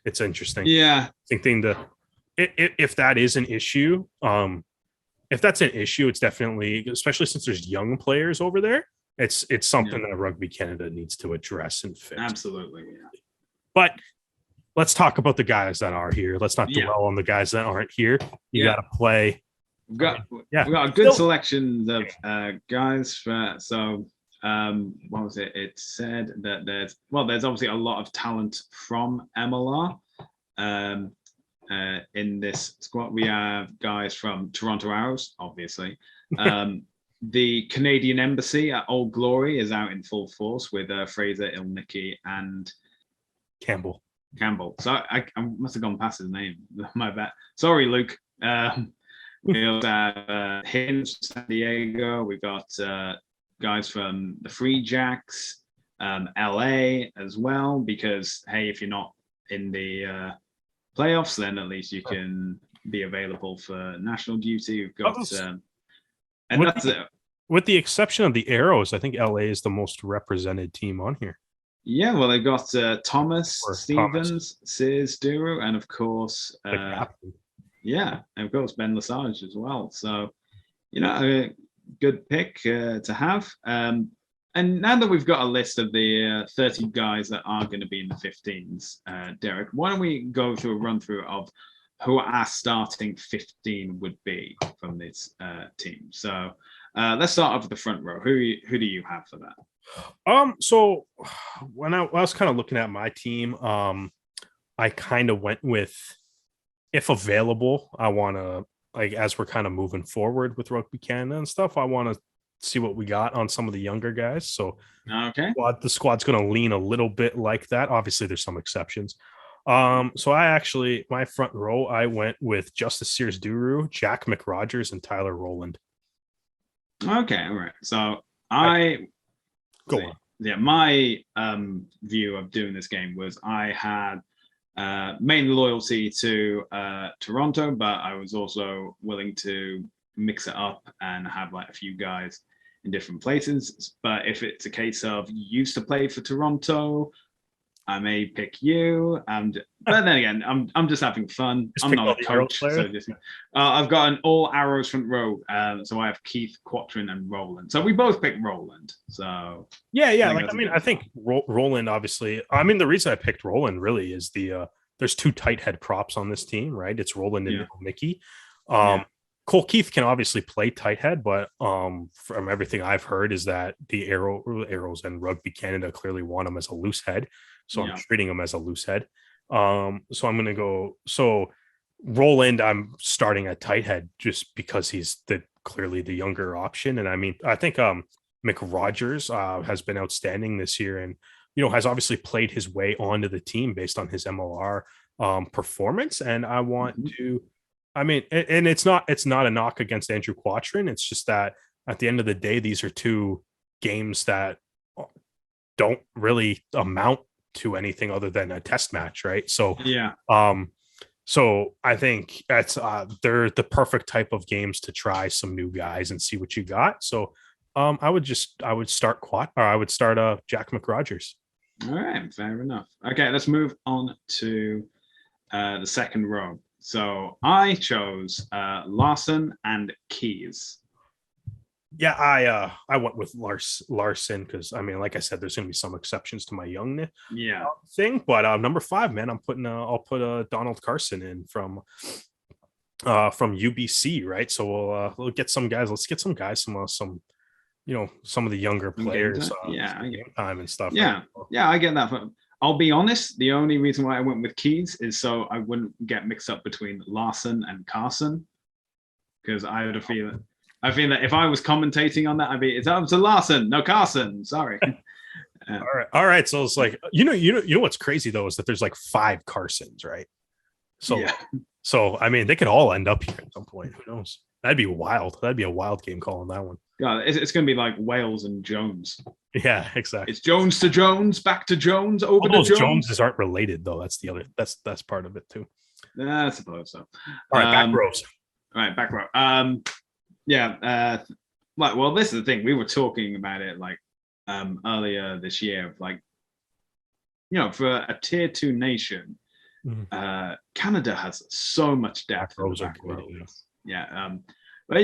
it's interesting. Yeah. Thinking if that is an issue, if that's an issue, it's definitely, especially since there's young players over there, it's something that Rugby Canada needs to address and fix. Absolutely. Yeah. But let's talk about the guys that are here. Let's not dwell on the guys that aren't here. You got to play. We've got a good selection of guys. What was it? It said that there's obviously a lot of talent from MLR. In this squad, we have guys from Toronto Arrows, obviously. The Canadian Embassy at Old Glory is out in full force with Fraser, Ilnicki, and Campbell. So I must have gone past his name. My bad. Sorry, Luke. We also have Hinge, San Diego. We've got guys from the Free Jacks, LA as well, because, hey, if you're not in the playoffs, then at least you can be available for national duty. We've got with the exception of the Arrows, I think LA is the most represented team on here. Yeah, well, they've got Thomas Stevens, Sears Duru, and of course, and of course Ben Lesage as well. So, a good pick to have. And now that we've got a list of the 30 guys that are going to be in the 15s, Derek, why don't we go through a run through of who our starting 15 would be from this team? So let's start off with the front row. Who do you have for that? So when I was kind of looking at my team, I kind of went with, if available, I want to, like, as we're kind of moving forward with Rugby Canada and stuff, I want to see what we got on some of the younger guys. So okay, the squad's going to lean a little bit like that. Obviously, there's some exceptions. So my front row, I went with Justice Sears Duru, Jack McRogers, and Tyler Rowland. Okay, all right. So go on. Yeah, my view of doing this game was I had main loyalty to Toronto, but I was also willing to mix it up and have like a few guys in different places. But if it's a case of you used to play for Toronto, I may pick you. But then again, I'm just having fun. I'm not a coach, so I've got an all Arrows front row. So I have Keith, Quatrin, and Roland. So we both picked Roland. So I think Roland, obviously. I mean, the reason I picked Roland really is there's two tight head props on this team, right? It's Roland and Mickey. Cole Keith can obviously play tight head, but from everything I've heard is that the Arrows and Rugby Canada clearly want him as a loose head. So I'm treating him as a loose head. So I'm going to go. So Roland, I'm starting at tight head just because he's clearly the younger option. And I mean, I think McRogers has been outstanding this year and, has obviously played his way onto the team based on his MLR performance. And I want to, I mean, and it's not a knock against Andrew Quatrin. It's just that at the end of the day, these are two games that don't really amount to anything other than a test match, right? So so I think that's they're the perfect type of games to try some new guys and see what you got. So I would start Jack McRogers. All right, fair enough. Okay, let's move on to the second row. So I chose Larson and Keys. Yeah, I went with Larson because, I mean, like I said, there's going to be some exceptions to my young thing. But number 5, man, I'll put Donald Carson in from UBC, right? So we'll get some guys. Let's get some guys, some some of the younger players, game time and stuff. Yeah, right? I get that. But I'll be honest, the only reason why I went with Keys is so I wouldn't get mixed up between Larson and Carson, because I had a feeling. I feel that if I was commentating on that, I'd be, it's up to Larson, no Carson. Sorry. All right. So it's like, what's crazy though is that there's like 5 Carsons, right? So I mean, they could all end up here at some point. Who knows? That'd be wild. That'd be a wild game call on that one. Yeah, it's going to be like Wales and Jones. Yeah, exactly. It's Jones to Jones, back to Jones, over to Jones. Joneses aren't related though. That's the other. That's part of it too. I suppose so. All right, back rows. All right, back row. like, well, this is the thing. We were talking about it like earlier this year. Like, for a tier 2 nation, Canada has so much depth in the back row. Yeah. But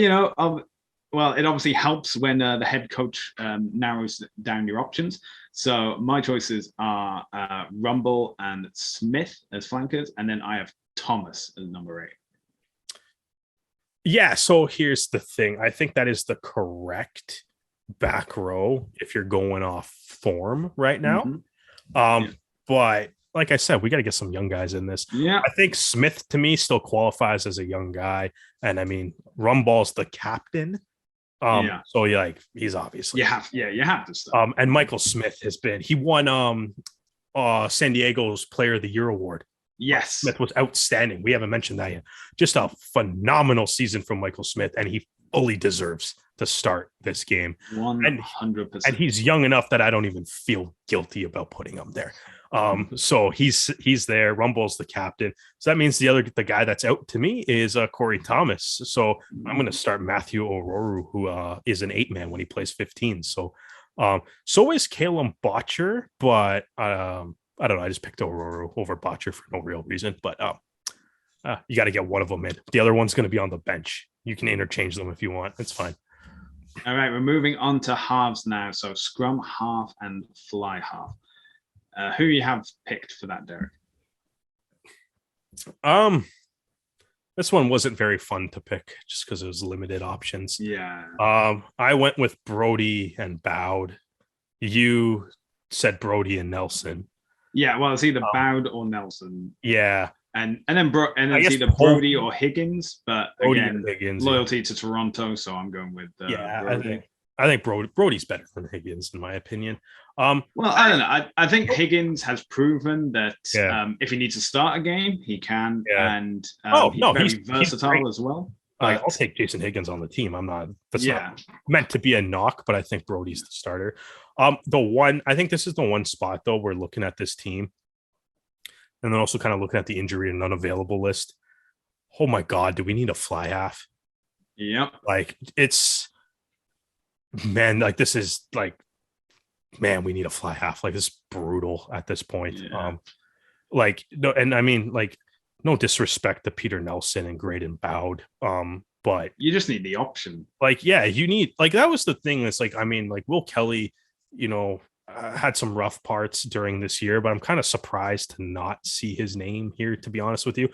well, it obviously helps when the head coach narrows down your options. So my choices are Rumble and Smith as flankers, and then I have Thomas as number 8. Yeah, so here's the thing. I think that is the correct back row if you're going off form right now. But like I said, we got to get some young guys in this. Yeah. I think Smith, to me, still qualifies as a young guy. And I mean, Rumball's the captain. So he's obviously. You have to start. And Michael Smith he won San Diego's Player of the Year award. Yes. Smith was outstanding. We haven't mentioned that yet. Just a phenomenal season from Michael Smith, and he fully deserves to start this game. 100%. And he's young enough that I don't even feel guilty about putting him there. So he's there. Rumble's the captain. So that means the guy that's out to me is Corey Thomas. So I'm going to start Matthew O'Rourke, who is an 8-man when he plays 15. So is Caleb Botcher, but I don't know. I just picked O'Rourke over Botcher for no real reason, but you got to get one of them in. The other one's going to be on the bench. You can interchange them if you want. It's fine. All right, we're moving on to halves now. So scrum half and fly half. Who you have picked for that, Derek? This one wasn't very fun to pick just because it was limited options. Yeah. I went with Brody and Bowd. You said Brody and Nelson. Yeah, well, it's either Bowd or Nelson. Yeah. And then it's either Brody or Higgins, but again, loyalty to Toronto, so I'm going with Brody. I think Brody's better than Higgins, in my opinion. Well, I don't know. I think Higgins has proven that if he needs to start a game, he can, and he's very versatile as well. I'll take Jason Higgins on the team. I'm not. That's not meant to be a knock, but I think Brody's the starter. I think this is the one spot though we're looking at this team, and then also kind of looking at the injury and unavailable list. Oh my God, do we need a fly half? Yep. This is we need a fly half. Like, this is brutal at this point. Yeah. No disrespect to Peter Nelson and Graydon Bowd. But you just need the option. You need, that was the thing. That's Will Kelly, had some rough parts during this year, but I'm kind of surprised to not see his name here, to be honest with you.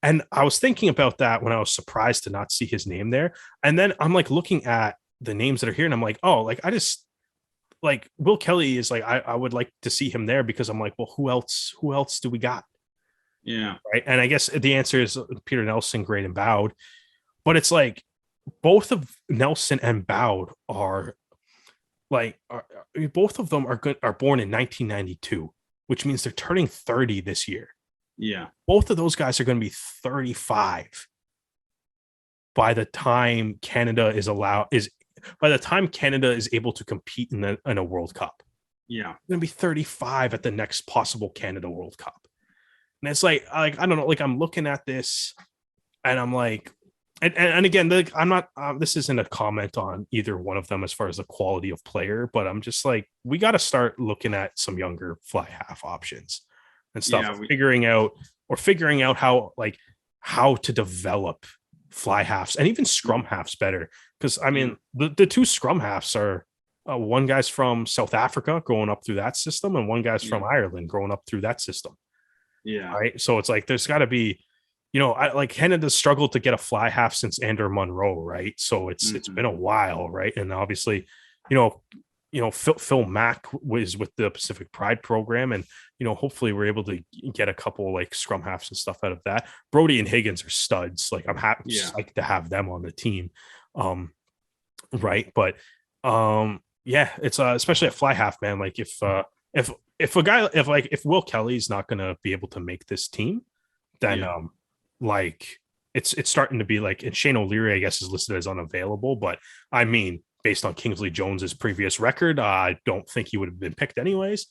And I was thinking about that when I was surprised to not see his name there. And then I'm looking at the names that are here, and I'm Will Kelly is I would like to see him there, because I'm well, who else do we got? Yeah. Right. And I guess the answer is Peter Nelson, Graydon Bowd, but it's both of Nelson and Bowd are both of them are born in 1992, which means they're turning 30 this year. Yeah. Both of those guys are going to be 35 by the time Canada is able to compete in a World Cup. Yeah. They're going to be 35 at the next possible Canada World Cup. And it's I don't know, I'm looking at this and I'm and again, I'm not, this isn't a comment on either one of them as far as the quality of player, but I'm just we got to start looking at some younger fly half options and stuff, figuring out how to develop fly halves and even scrum halves better. Because the two scrum halves are one guy's from South Africa growing up through that system, and one guy's from Ireland growing up through that system. Yeah. Right. So it's there's got to be, Canada's struggled to get a fly half since Andrew Monroe. Right. So it's been a while. Right. And obviously, Phil Mack was with the Pacific Pride program, and hopefully we're able to get a couple scrum halves and stuff out of that. Brody and Higgins are studs. I'm happy to have them on the team. Right. But it's especially at fly half, man. If Will Kelly's not going to be able to make this team, then it's starting to be and Shane O'Leary, I guess, is listed as unavailable, but based on Kingsley Jones's previous record, I don't think he would have been picked anyways.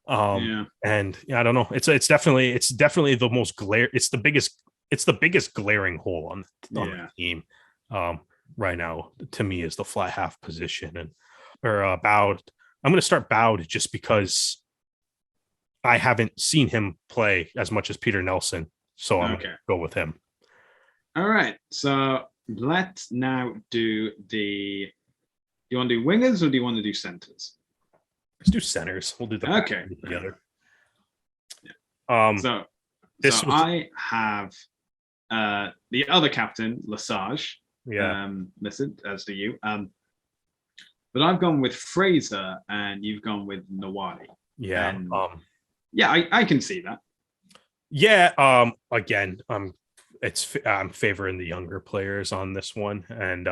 And I don't know. It's definitely the most it's the biggest glaring hole on the team. right now to me is the flat half position, and or Bowd. I'm going to start Bowd just because I haven't seen him play as much as Peter Nelson, so I'm going to Okay. go with him. All right. So let's now do the. Do you want to do wingers or do you want to do centers? Let's do centers. We'll do the Okay. together. Yeah. So this was, I have the other captain, Lesage, listed, as do you. But I've gone with Fraser and you've gone with Nawadi. Yeah. And I can see that. Yeah. Again, I'm favoring the younger players on this one. And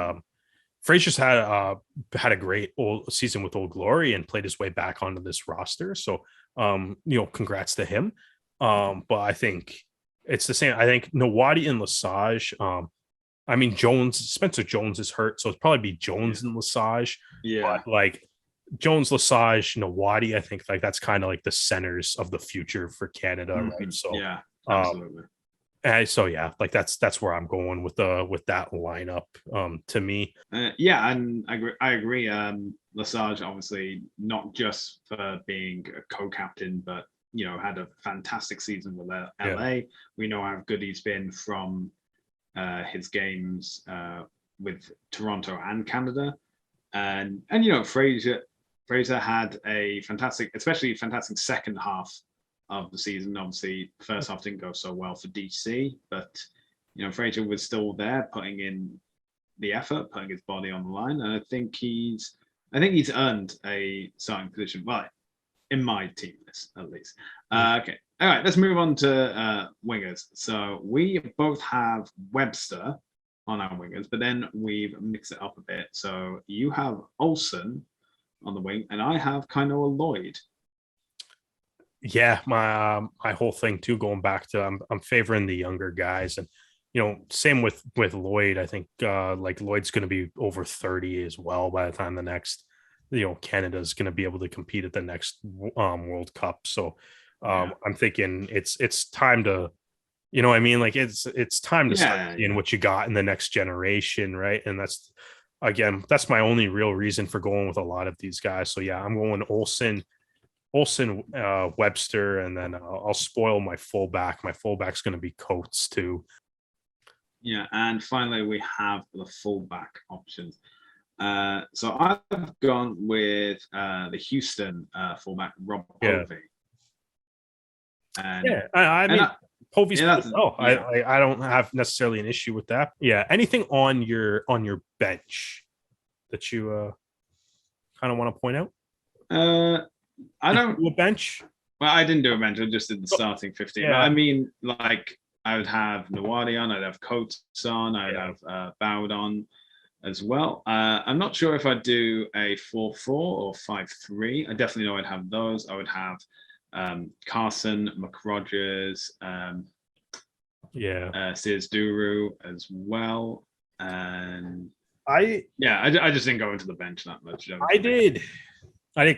Fraser's had a great old season with Old Glory and played his way back onto this roster. So congrats to him. But I think it's the same. I think Nawadi and Lesage. I mean, Spencer Jones is hurt, so it'd probably be Jones and Lesage. Yeah. But like Jones, Lesage, Nawadi, I think like that's kind of like the centers of the future for Canada, right? So yeah, absolutely. So yeah, like that's where I'm going with that lineup. To me, and I agree. Lesage obviously not just for being a co-captain, but had a fantastic season with LA. Yeah. We know how good he's been from his games with Toronto and Canada, and Fraser had a fantastic second half of the season. Obviously, first half didn't go so well for DC, but Fraser was still there, putting in the effort, putting his body on the line, and I think he's earned a starting position. Well, in my team list, at least. Okay. All right, let's move on to wingers. So we both have Webster on our wingers, but then we've mixed it up a bit. So you have Olsen on the wing, and I have Kainoa Lloyd. Yeah, my whole thing too, going back to I'm favoring the younger guys, and same with Lloyd. I think like Lloyd's going to be over 30 as well by the time the next Canada's going to be able to compete at the next World Cup. So I'm thinking it's time to, I mean, like it's time to start seeing what you got in the next generation, right? And that's my only real reason for going with a lot of these guys. So yeah, I'm going Olsen, Webster, and then I'll spoil my fullback. My fullback's going to be Coates too. Yeah, and finally we have the fullback options. So I've gone with the Houston fullback, Rob Povey. And, I mean, Povey's I don't have necessarily an issue with that. Yeah, anything on your bench that you kind of want to point out? I don't do a bench. Well, I didn't do a bench. I just did the starting 15. Yeah. I mean, like I would have Nawadi on, I'd have Coates on, I'd have Bowd on as well. I'm not sure if I'd do a 4-4 or 5-3. I definitely know I'd have those. I would have Carson, McRogers, Sears Duru as well. And I just didn't go into the bench that much. I did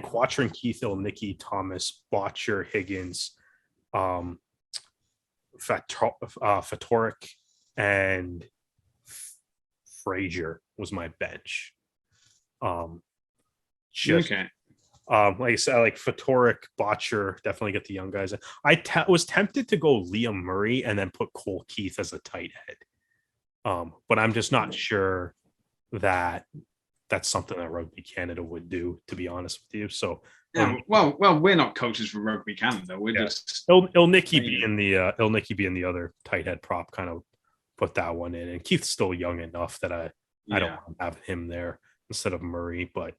Quattrin, Keith, Nicky, Thomas, Botcher, Higgins, Fatorik, and Frazier was my bench. Okay. Like I said, like Fatorik, Botcher, definitely get the young guys. I was tempted to go Liam Murray and then put Cole Keith as a tight head. But I'm just not sure that that's something that Rugby Canada would do, to be honest with you. So well, we're not coaches for Rugby Canada. We're just Nicky being the other tight head prop, kind of put that one in. And Keith's still young enough that I don't want to have him there instead of Murray. But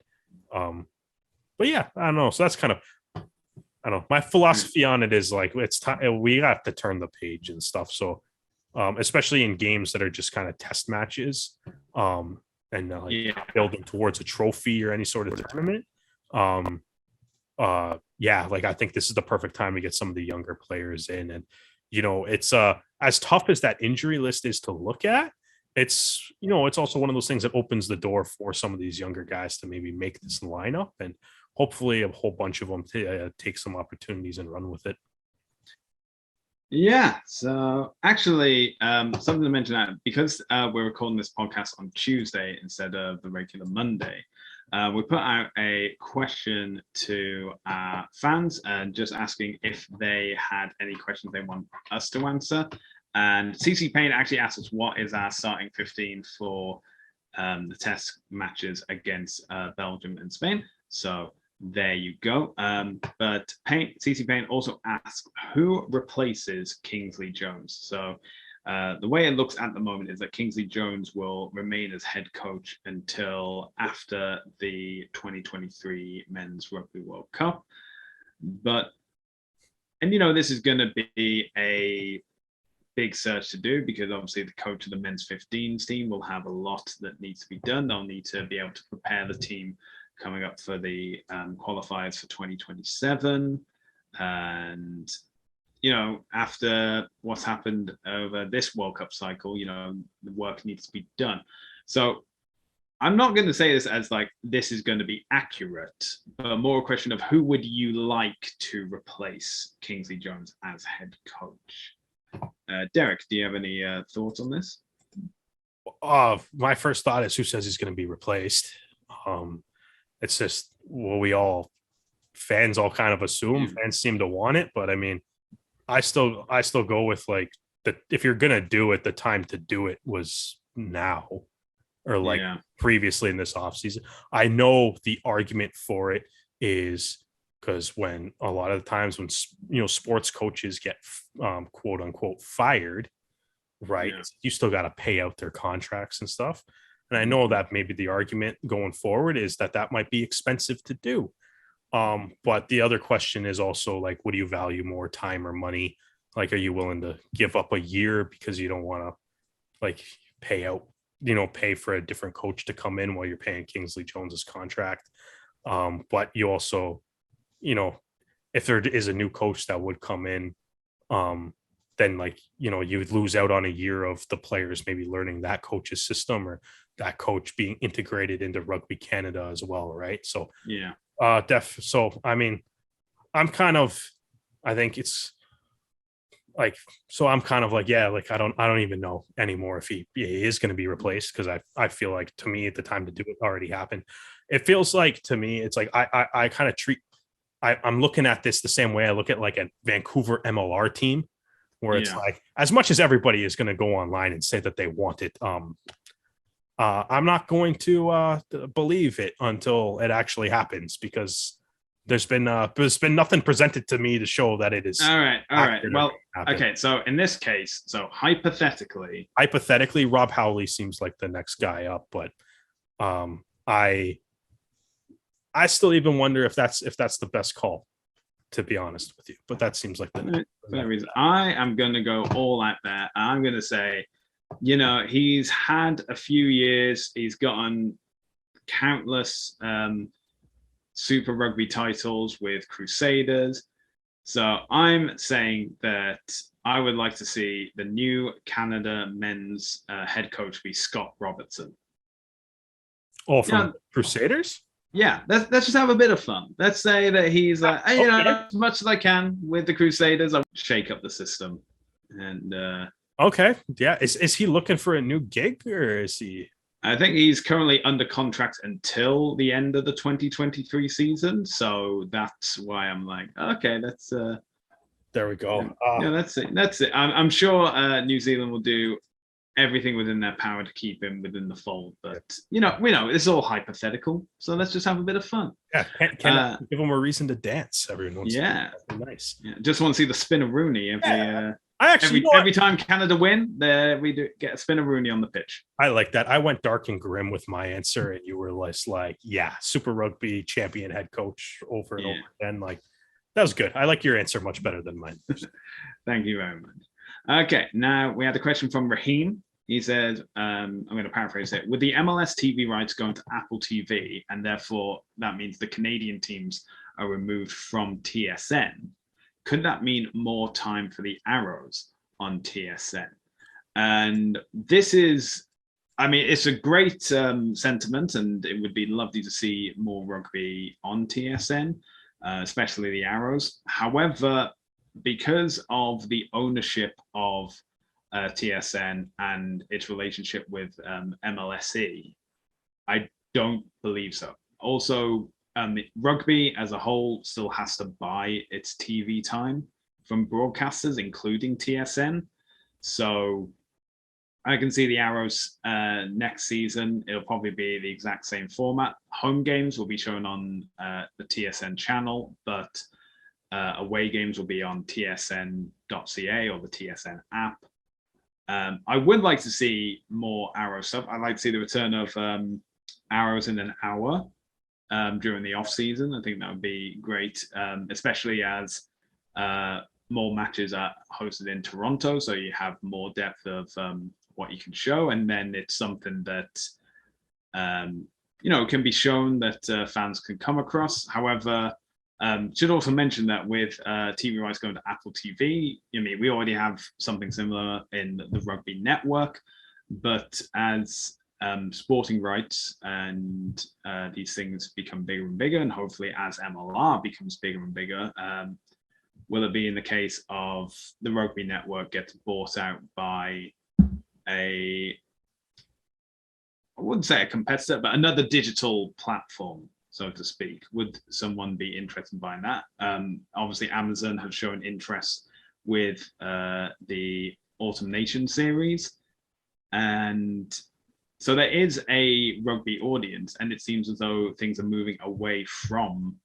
yeah, I don't know. So that's kind of, I don't know. My philosophy on it is like, it's time we have to turn the page and stuff. So especially in games that are just kind of test matches, and building towards a trophy or any sort of tournament. Like I think this is the perfect time to get some of the younger players in. And it's as tough as that injury list is to look at, it's it's also one of those things that opens the door for some of these younger guys to maybe make this lineup, and hopefully a whole bunch of them take some opportunities and run with it. Yeah, so actually, something to mention out because we're recording this podcast on Tuesday instead of the regular Monday. We put out a question to our fans and just asking if they had any questions they want us to answer. And CC Payne actually asked us what is our starting 15 for the test matches against Belgium and Spain. So there you go. But CC Payne also asked who replaces Kingsley Jones. So the way it looks at the moment is that Kingsley Jones will remain as head coach until after the 2023 Men's Rugby World Cup. And this is going to be a big search to do because obviously the coach of the men's 15s team will have a lot that needs to be done. They'll need to be able to prepare the team coming up for the qualifiers for 2027. And, after what's happened over this World Cup cycle, the work needs to be done. So I'm not going to say this as like this is going to be accurate, but more a question of who would you like to replace Kingsley Jones as head coach? Derek, do you have any thoughts on this? My first thought is who says he's going to be replaced. It's just what fans all kind of assume. Yeah. Fans seem to want it, but I mean, I still go with like if you're going to do it, the time to do it was now or previously in this offseason. I know the argument for it is because when a lot of the times when sports coaches get quote unquote fired, right, you still got to pay out their contracts and stuff. And I know that maybe the argument going forward is that might be expensive to do. But the other question is also like, what do you value more, time or money? Like, are you willing to give up a year because you don't want to like pay for a different coach to come in while you're paying Kingsley Jones's contract? But you also, if there is a new coach that would come in, then you would lose out on a year of the players maybe learning that coach's system or that coach being integrated into Rugby Canada as well, right? So so I mean, I think it's like, so I'm kind of like, I don't even know anymore if he is going to be replaced, because I feel like, to me, at the time to do it already happened. It feels like, to me, it's like I kind of treat I'm looking at this the same way I look at like a Vancouver MLR team, where it's like, as much as everybody is going to go online and say that they want it, I'm not going to believe it until it actually happens, because there's been nothing presented to me to show that it is. All right. Well, okay. So in this case, hypothetically, Rob Howley seems like the next guy up, but I still even wonder if that's the best call, to be honest with you. But that seems like the reason. I am going to go all out there. I'm going to say, he's had a few years. He's gotten countless Super Rugby titles with Crusaders. So I'm saying that I would like to see the new Canada men's head coach be Scott Robertson. Oh, from Crusaders? Yeah, let's just have a bit of fun. Let's say that he's like, hey, as much as I can with the Crusaders, I'll shake up the system. And okay, yeah. Is he looking for a new gig, or is he? I think he's currently under contract until the end of the 2023 season. So that's why I'm like, okay, that's there we go. That's it. I'm sure New Zealand will do everything within their power to keep him within the fold. But, we know it's all hypothetical. So let's just have a bit of fun. Yeah, can give him a reason to dance every once in a while. That'd be nice. Yeah, just want to see the Spinaroonie every time Canada win, we get a Spinaroonie on the pitch. I like that. I went dark and grim with my answer, and you were less like, Super Rugby champion head coach over and over again. Like, that was good. I like your answer much better than mine. Thank you very much. Okay, now we had a question from Raheem. He says, I'm going to paraphrase it. With the MLS TV rights going to Apple TV, and therefore that means the Canadian teams are removed from TSN, could that mean more time for the Arrows on TSN? And this is, it's a great sentiment, and it would be lovely to see more rugby on TSN, especially the Arrows. However, because of the ownership of TSN and its relationship with MLSE, I don't believe so. Also, rugby as a whole still has to buy its TV time from broadcasters, including TSN. So I can see the Arrows next season. It'll probably be the exact same format. Home games will be shown on the TSN channel, but away games will be on tsn.ca or the TSN app. I would like to see more Arrow stuff. I'd like to see the return of Arrows in an hour during the off season. I think that would be great, especially as more matches are hosted in Toronto, so you have more depth of what you can show, and then it's something that can be shown that fans can come across. However, should also mention that with TV rights going to Apple TV, we already have something similar in the Rugby Network, but as sporting rights and these things become bigger and bigger, and hopefully as MLR becomes bigger and bigger, will it be in the case of the Rugby Network gets bought out by I wouldn't say a competitor, but another digital platform, so to speak? Would someone be interested in buying that? Obviously, Amazon have shown interest with the Autumn Nation series. And so there is a rugby audience, and it seems as though things are moving away from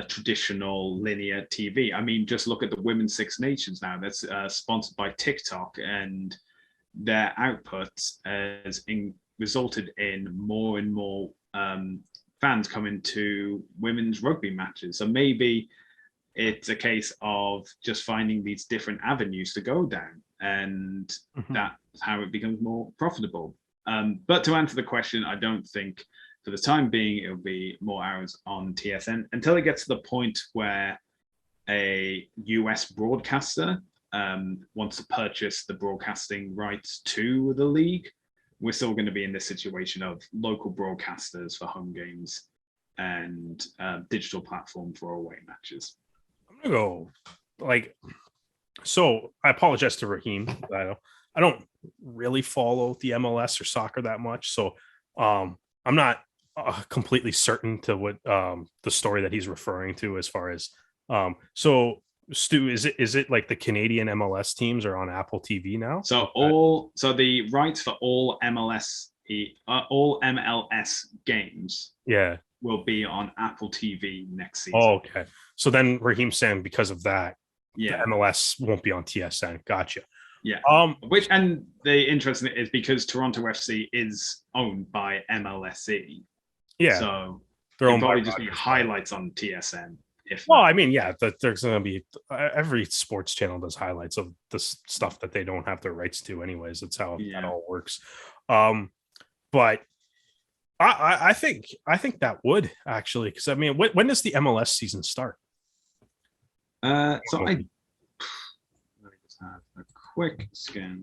traditional linear TV. Just look at the Women's Six Nations now. That's sponsored by TikTok, and their output has resulted in more and more fans coming to women's rugby matches. So maybe it's a case of just finding these different avenues to go down, and that's how it becomes more profitable. But to answer the question, I don't think for the time being it'll be more hours on TSN until it gets to the point where a US broadcaster wants to purchase the broadcasting rights to the league. We're still going to be in this situation of local broadcasters for home games and digital platform for away matches. I'm going to go so I apologize to Raheem. I don't really follow the MLS or soccer that much. So I'm not completely certain to what the story that he's referring to as far as so Stu, is it like the Canadian MLS teams are on Apple TV now? So the rights for all MLS games will be on Apple TV next season. Oh, okay. So then Raheem's saying because of that, the MLS won't be on TSN. Gotcha. Yeah. And the interesting is because Toronto FC is owned by MLSE. Yeah. So there'll probably just be highlights on TSN. There's going to be every sports channel does highlights of the stuff that they don't have their rights to anyways. That's how that all works. But I think that would actually, because when does the MLS season start? Let me just have a quick scan.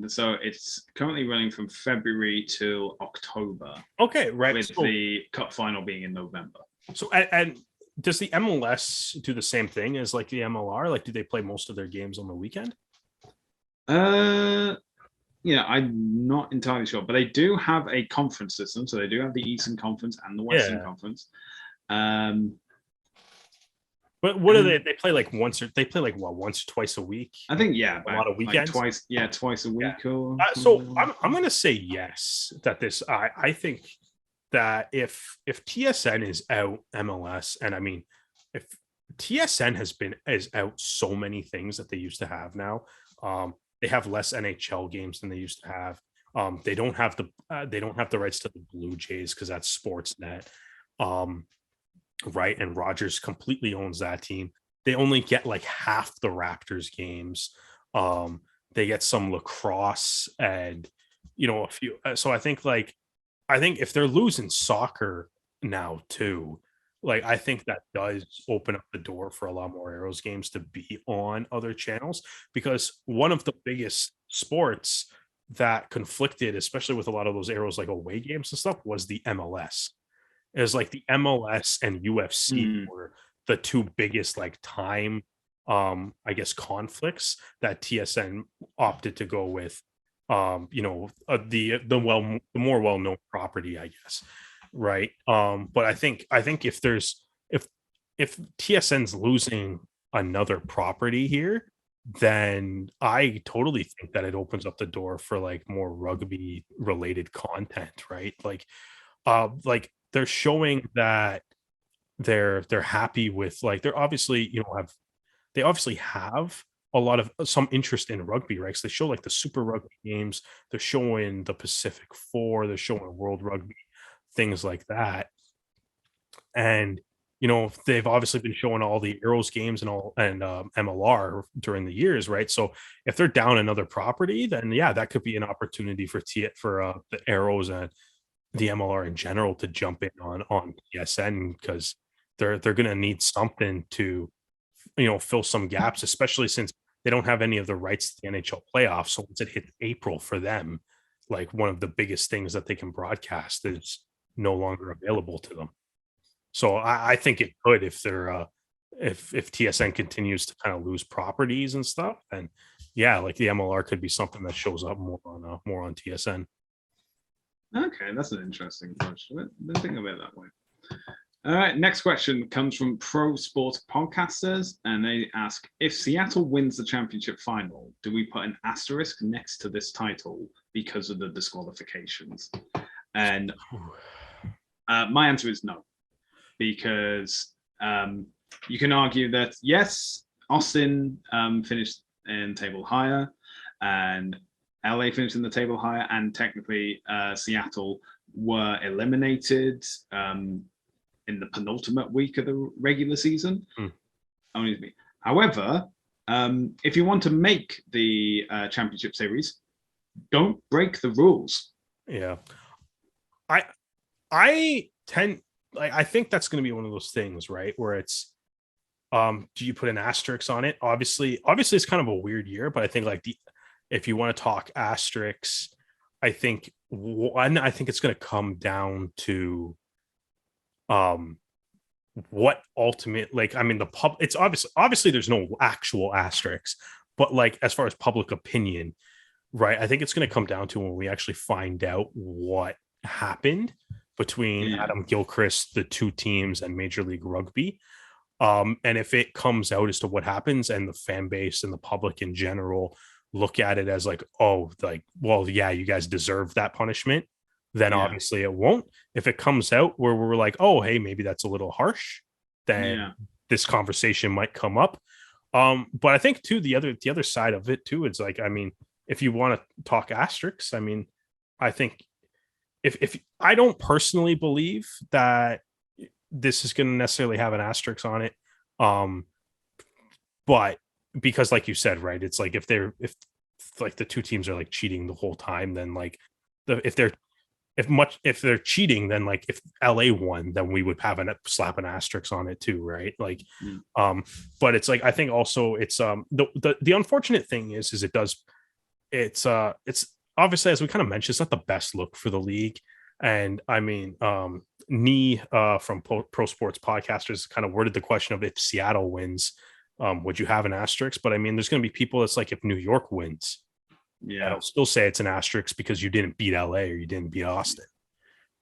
So it's currently running from February till October. Okay, right. With the cup final being in November. So and does the MLS do the same thing as like the MLR? Like, do they play most of their games on the weekend? I'm not entirely sure, but they do have a conference system. So they do have the Eastern Conference and the Western Conference. But what do they play like once or twice a week? I think a lot of weekends. Twice a week. Or so I'm going to say yes. That this I think that if TSN is out MLS, and if TSN is out so many things that they used to have now, they have less NHL games than they used to have. They don't have the rights to the Blue Jays because that's Sportsnet. Right, and Rogers completely owns that team. They only get like half the Raptors games. They get some lacrosse and a few. So I think if they're losing soccer now too, I think that does open up the door for a lot more Arrows games to be on other channels, because one of the biggest sports that conflicted, especially with a lot of those Arrows away games and stuff, was the MLS. It was the MLS and UFC were the two biggest time I guess conflicts that TSN opted to go with the more well-known property, I guess, right? But I think if TSN's losing another property here, then I totally think that it opens up the door for like more rugby related content, right? Like they're showing that they're happy with, like, they're obviously, they obviously have a lot of some interest in rugby, right? So they show like the Super Rugby games, they're showing the Pacific Four, they're showing World Rugby, things like that. And they've obviously been showing all the Arrows games and MLR during the years, right? So if they're down another property, then yeah, that could be an opportunity for the Arrows and the MLR in general to jump in on TSN, because they're going to need something to fill some gaps, especially since they don't have any of the rights to the NHL playoffs. So once it hits April for them, like, one of the biggest things that they can broadcast is no longer available to them. So I think it could, if they're if TSN continues to kind of lose properties and stuff, then yeah, like the MLR could be something that shows up more on TSN. Okay, that's an interesting approach. I didn't think of it that way. All right, next question comes from Pro Sports Podcasters, and they ask, if Seattle wins the championship final, do we put an asterisk next to this title because of the disqualifications? And my answer is no, because you can argue that, yes, Austin finished in table higher, and LA finished in the table higher, and technically Seattle were eliminated in the penultimate week of the regular season. Only me. However, if you want to make the championship series, don't break the rules. Yeah, I think that's going to be one of those things, right, where it's do you put an asterisk on it? Obviously it's kind of a weird year, but I think, like, if you want to talk asterisks, I think it's going to come down to what ultimate, like, I mean, it's obviously there's no actual asterisks, but like, as far as public opinion, right, I think it's going to come down to when we actually find out what happened between Adam Gilchrist, the two teams, and Major League Rugby. And if it comes out as to what happens, and the fan base and the public in general look at it as like, oh, like, well, yeah, you guys deserve that punishment, then obviously it won't. If it comes out where we're like, oh, hey, maybe that's a little harsh, then this conversation might come up. But I think too, the other side of it too is, like, I mean, if you want to talk asterisks, I mean, I think if I don't personally believe that this is going to necessarily have an asterisk on it, but because, like you said, right, it's like, if like the two teams are like cheating the whole time, then like if they're cheating, then like if LA won, then we would have slap an asterisk on it too, right? Like, but it's like, I think also it's the unfortunate thing is it's obviously, as we kind of mentioned, it's not the best look for the league. And I mean, Nee from Pro Sports Podcasters kind of worded the question of, if Seattle wins, would you have an asterisk? But I mean, there's going to be people that's like, if New York wins, I'll still say it's an asterisk because you didn't beat LA or you didn't beat Austin,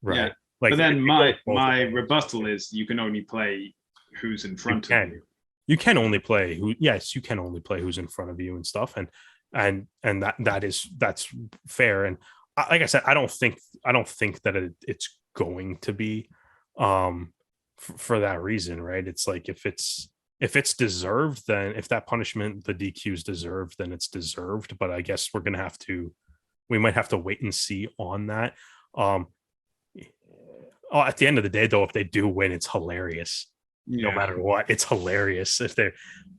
right? Yeah. Like, but then my rebuttal is, you can only play who's in front of you. You can only play you can only play who's in front of you and stuff, and that's fair. And like I said, I don't think that it's going to be for that reason, right? It's like, if it's deserved, then if that punishment, the DQ is deserved, then it's deserved. But I guess we might have to wait and see on that. At the end of the day, though, if they do win, it's hilarious. No matter what, it's hilarious. If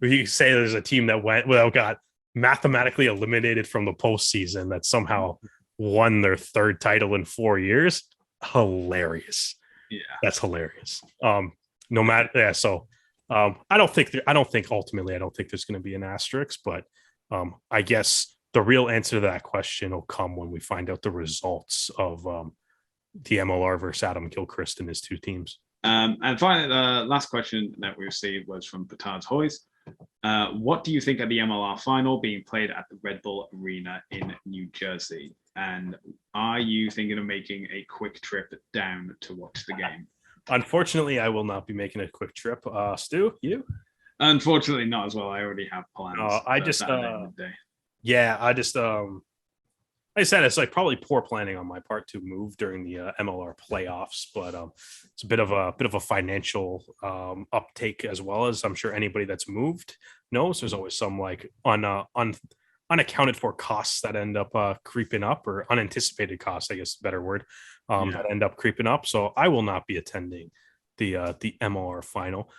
you say there's a team that got mathematically eliminated from the postseason that somehow won their third title in 4 years, hilarious. Yeah, that's hilarious. No matter, yeah. So I don't think ultimately, I don't think there's going to be an asterisk, but I guess the real answer to that question will come when we find out the results of the MLR versus Adam Gilchrist and his two teams. And finally, the last question that we received was from Petard Hoyes. What do you think of the MLR final being played at the Red Bull Arena in New Jersey? And are you thinking of making a quick trip down to watch the game? Unfortunately, I will not be making a quick trip. Stu, you? Unfortunately, not as well. I already have plans. I just, Saturday midday. yeah, I just, like I said, it's like probably poor planning on my part to move during the MLR playoffs, but it's a bit of a financial uptake, as well, as I'm sure anybody that's moved knows. There's always some like unaccounted for costs that end up creeping up, or unanticipated costs, I guess, better word, that end up creeping up. So I will not be attending the MLR final.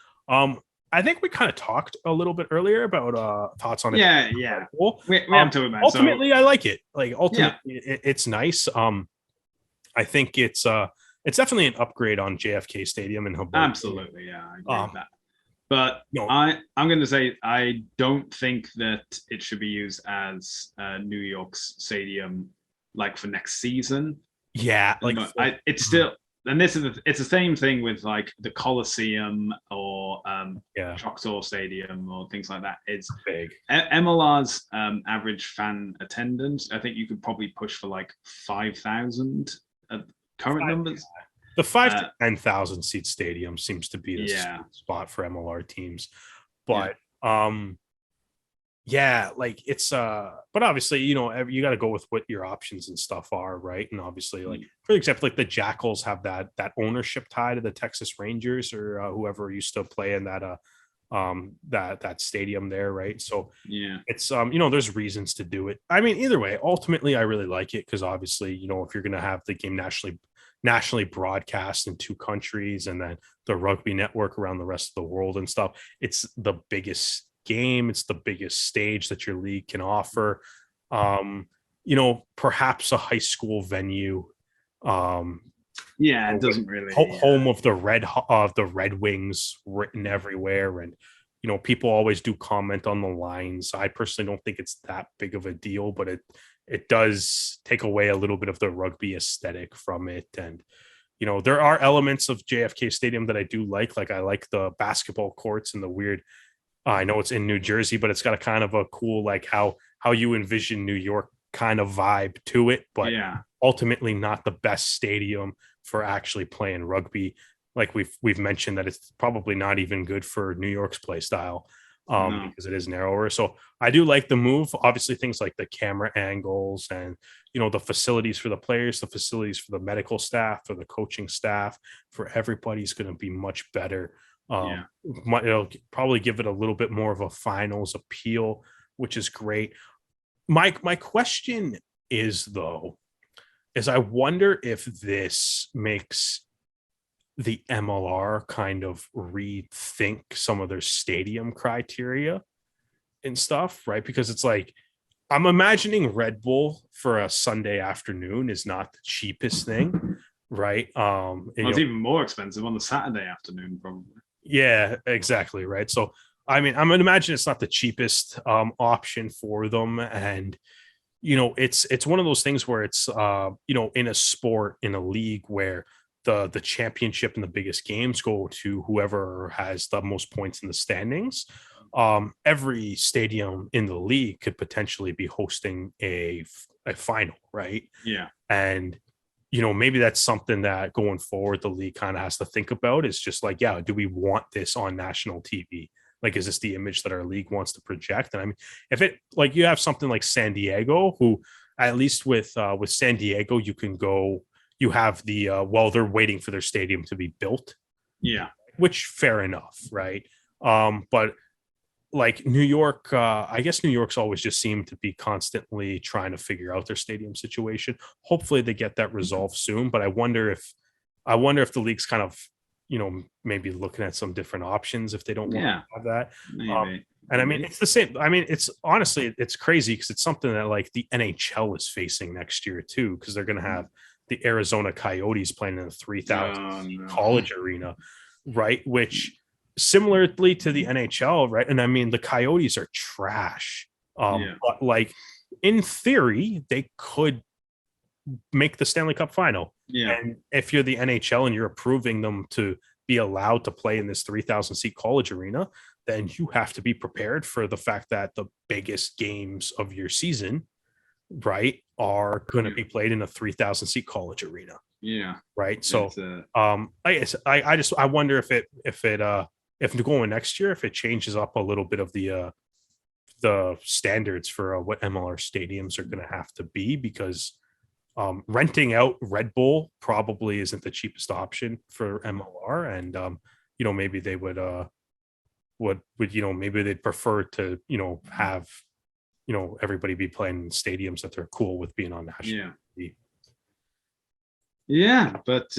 I think we kind of talked a little bit earlier about thoughts on it. Yeah. Cool. We haven't talked about it. Ultimately, I like it. Like, ultimately, it's nice. I think it's definitely an upgrade on JFK Stadium in Hoboken. Absolutely, yeah, I agree with that. But I'm going to say I don't think that it should be used as New York's stadium, like, for next season. Yeah, like it's still. And it's the same thing with like the Coliseum or Choctaw Stadium or things like that. It's big. MLR's average fan attendance, I think you could probably push for like 5,000 current numbers. Yeah. The 5,000 to 10,000 seat stadium seems to be the spot for MLR teams. But like it's but obviously, you got to go with what your options and stuff are, right? And obviously, like, for example, like the Jackals have that ownership tie to the Texas Rangers, or whoever used to play in that that stadium there, right? So it's there's reasons to do it. I mean, either way, ultimately I really like it, because obviously, if you're going to have the game nationally broadcast in 2 countries, and then the rugby network around the rest of the world and stuff, it's the biggest game, it's the biggest stage that your league can offer. Perhaps a high school venue, it doesn't really home of the Red Wings written everywhere, and people always do comment on the lines. I personally don't think it's that big of a deal, but it does take away a little bit of the rugby aesthetic from it. And there are elements of JFK Stadium that I do like I like the basketball courts and the weird, I know it's in New Jersey, but it's got a kind of a cool, like, how you envision New York kind of vibe to it, but ultimately not the best stadium for actually playing rugby. Like we've mentioned, that it's probably not even good for New York's play style, because it is narrower. So I do like the move. Obviously, things like the camera angles and the facilities for the players, the facilities for the medical staff, for the coaching staff, for everybody's going to be much better. It'll probably give it a little bit more of a finals appeal, which is great. My question is, though, I wonder if this makes the MLR kind of rethink some of their stadium criteria and stuff, right? Because it's like, I'm imagining Red Bull for a Sunday afternoon is not the cheapest thing, right? It's even more expensive on the Saturday afternoon, probably. Yeah, exactly. Right. So, I mean, I'm going to imagine it's not the cheapest option for them. And, it's one of those things where it's, in a sport, in a league where the championship and the biggest games go to whoever has the most points in the standings. Every stadium in the league could potentially be hosting a final. Right. Yeah. And, maybe that's something that going forward, the league kind of has to think about, is just like, do we want this on national TV? Like, is this the image that our league wants to project? And I mean, if it, like, you have something like San Diego, who, at least with San Diego, you can go, you have the, they're waiting for their stadium to be built. Yeah. Which, fair enough. Right. But like New York, I guess New York's always just seemed to be constantly trying to figure out their stadium situation. Hopefully they get that resolved soon, but I wonder if the league's kind of, maybe looking at some different options if they don't want to have that. And I mean, it's the same. I mean, it's honestly, it's crazy, because it's something that like the NHL is facing next year too, because they're going to have the Arizona Coyotes playing in a 3,000 college arena, right? Which, similarly to the NHL, right? And I mean, the Coyotes are trash. But like, in theory, they could make the Stanley Cup final. Yeah. And if you're the NHL and you're approving them to be allowed to play in this 3,000 seat college arena, then you have to be prepared for the fact that the biggest games of your season, right, are going to be played in a 3,000 seat college arena. Yeah. Right. So, I wonder if going next year, if it changes up a little bit of the standards for what MLR stadiums are going to have to be, because renting out Red Bull probably isn't the cheapest option for MLR, and maybe they would maybe they'd prefer to have everybody be playing in stadiums that they're cool with being on national TV. Yeah, but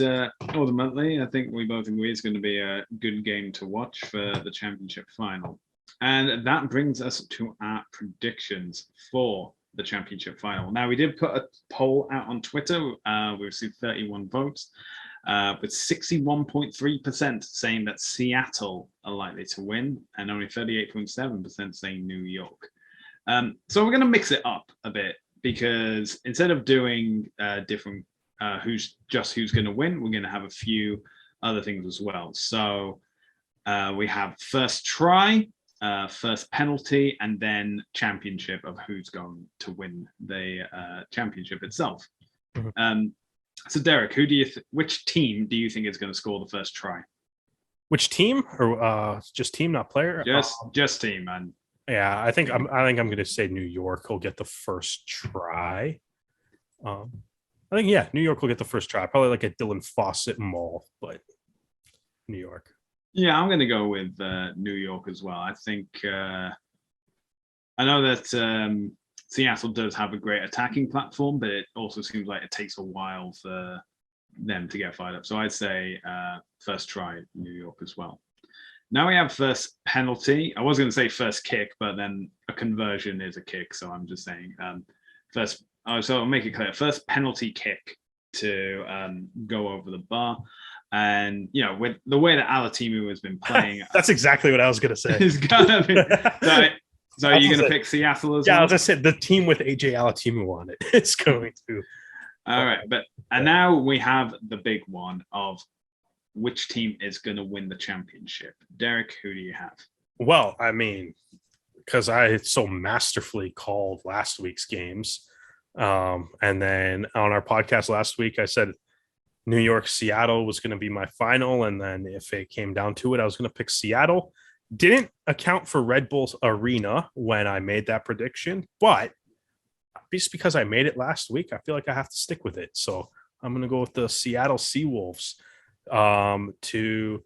ultimately, I think we both agree it's going to be a good game to watch for the championship final. And that brings us to our predictions for the championship final. Now, we did put a poll out on Twitter. We received 31 votes, with 61.3% saying that Seattle are likely to win, and only 38.7% saying New York. So we're going to mix it up a bit, because instead of doing different who's going to win, we're going to have a few other things as well. So we have first try, first penalty, and then championship of who's going to win the championship itself. Mm-hmm. So Derek, which team do you think is going to score the first try? Which team, or just team, not player? Just team, man. Yeah, I think I'm going to say New York will get the first try. I think, New York will get the first try. Probably like a Dylan Fawcett maul, but New York. Yeah, I'm going to go with New York as well. I think I know that Seattle does have a great attacking platform, but it also seems like it takes a while for them to get fired up. So I'd say first try, New York as well. Now we have first penalty. I was going to say first kick, but then a conversion is a kick. So I'm just saying first. So I'll make it clear. First penalty kick to go over the bar. And, with the way that Alatimu has been playing. That's exactly what I was going to say. It's gonna be, so are you going to pick Seattle as well? Yeah, as I said, the team with AJ Alatimu on it. It's going to. All right. And now we have the big one of which team is going to win the championship. Derek, who do you have? Well, I mean, because I so masterfully called last week's games. And then on our podcast last week, I said New York, Seattle was going to be my final. And then if it came down to it, I was going to pick Seattle. Didn't account for Red Bull's arena when I made that prediction, but just because I made it last week, I feel like I have to stick with it. So I'm going to go with the Seattle Seawolves to,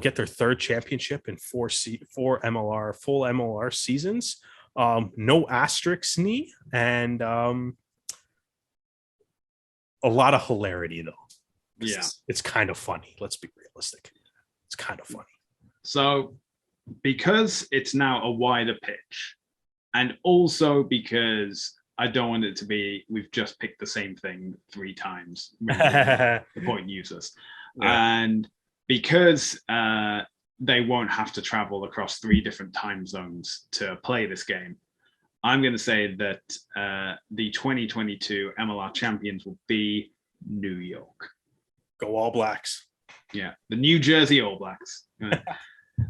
get their third championship in four full MLR seasons. No asterisks knee, and a lot of hilarity though. Yeah, it's kind of funny. Let's be realistic. It's kind of funny. So because it's now a wider pitch, and also because I don't want it to be we've just picked the same thing 3 times. The point useless, and because they won't have to travel across 3 different time zones to play this game, I'm going to say that the 2022 MLR champions will be New York. Go All Blacks. Yeah, the New Jersey All Blacks.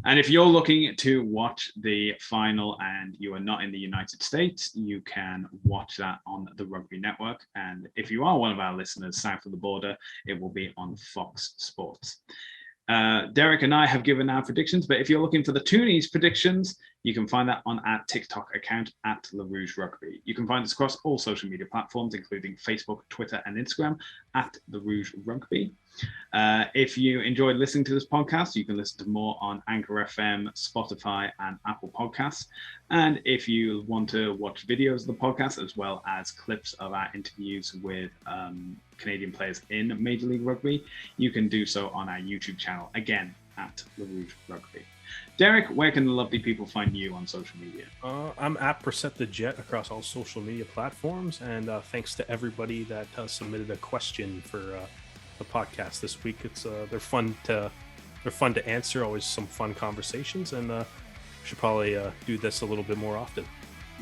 And if you're looking to watch the final and you are not in the United States, you can watch that on the Rugby Network. And if you are one of our listeners south of the border, it will be on Fox Sports. Derek and I have given our predictions, but if you're looking for the Toonies predictions, you can find that on our TikTok account at Rouge Rugby. You can find us across all social media platforms, including Facebook, Twitter, and Instagram at Rouge Rugby. If you enjoyed listening to this podcast, you can listen to more on Anchor FM, Spotify, and Apple Podcasts. And if you want to watch videos of the podcast, as well as clips of our interviews with Canadian players in Major League Rugby, you can do so on our YouTube channel, again, at Rouge Rugby. Derek, where can the lovely people find you on social media? I'm at Percent the Jet across all social media platforms. And thanks to everybody that submitted a question for the podcast this week. It's they're fun to answer. Always some fun conversations, and we should probably do this a little bit more often.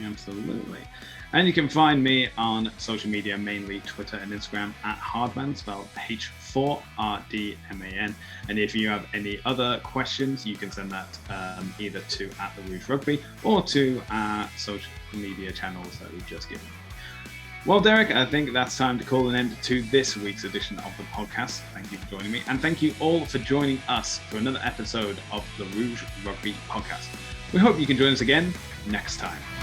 Absolutely. And you can find me on social media, mainly Twitter and Instagram, at Hardman, spelled H4RDMAN. And if you have any other questions, you can send that either to at the Rouge Rugby or to our social media channels that we've just given. Well, Derek, I think that's time to call an end to this week's edition of the podcast. Thank you for joining me. And thank you all for joining us for another episode of the Rouge Rugby podcast. We hope you can join us again next time.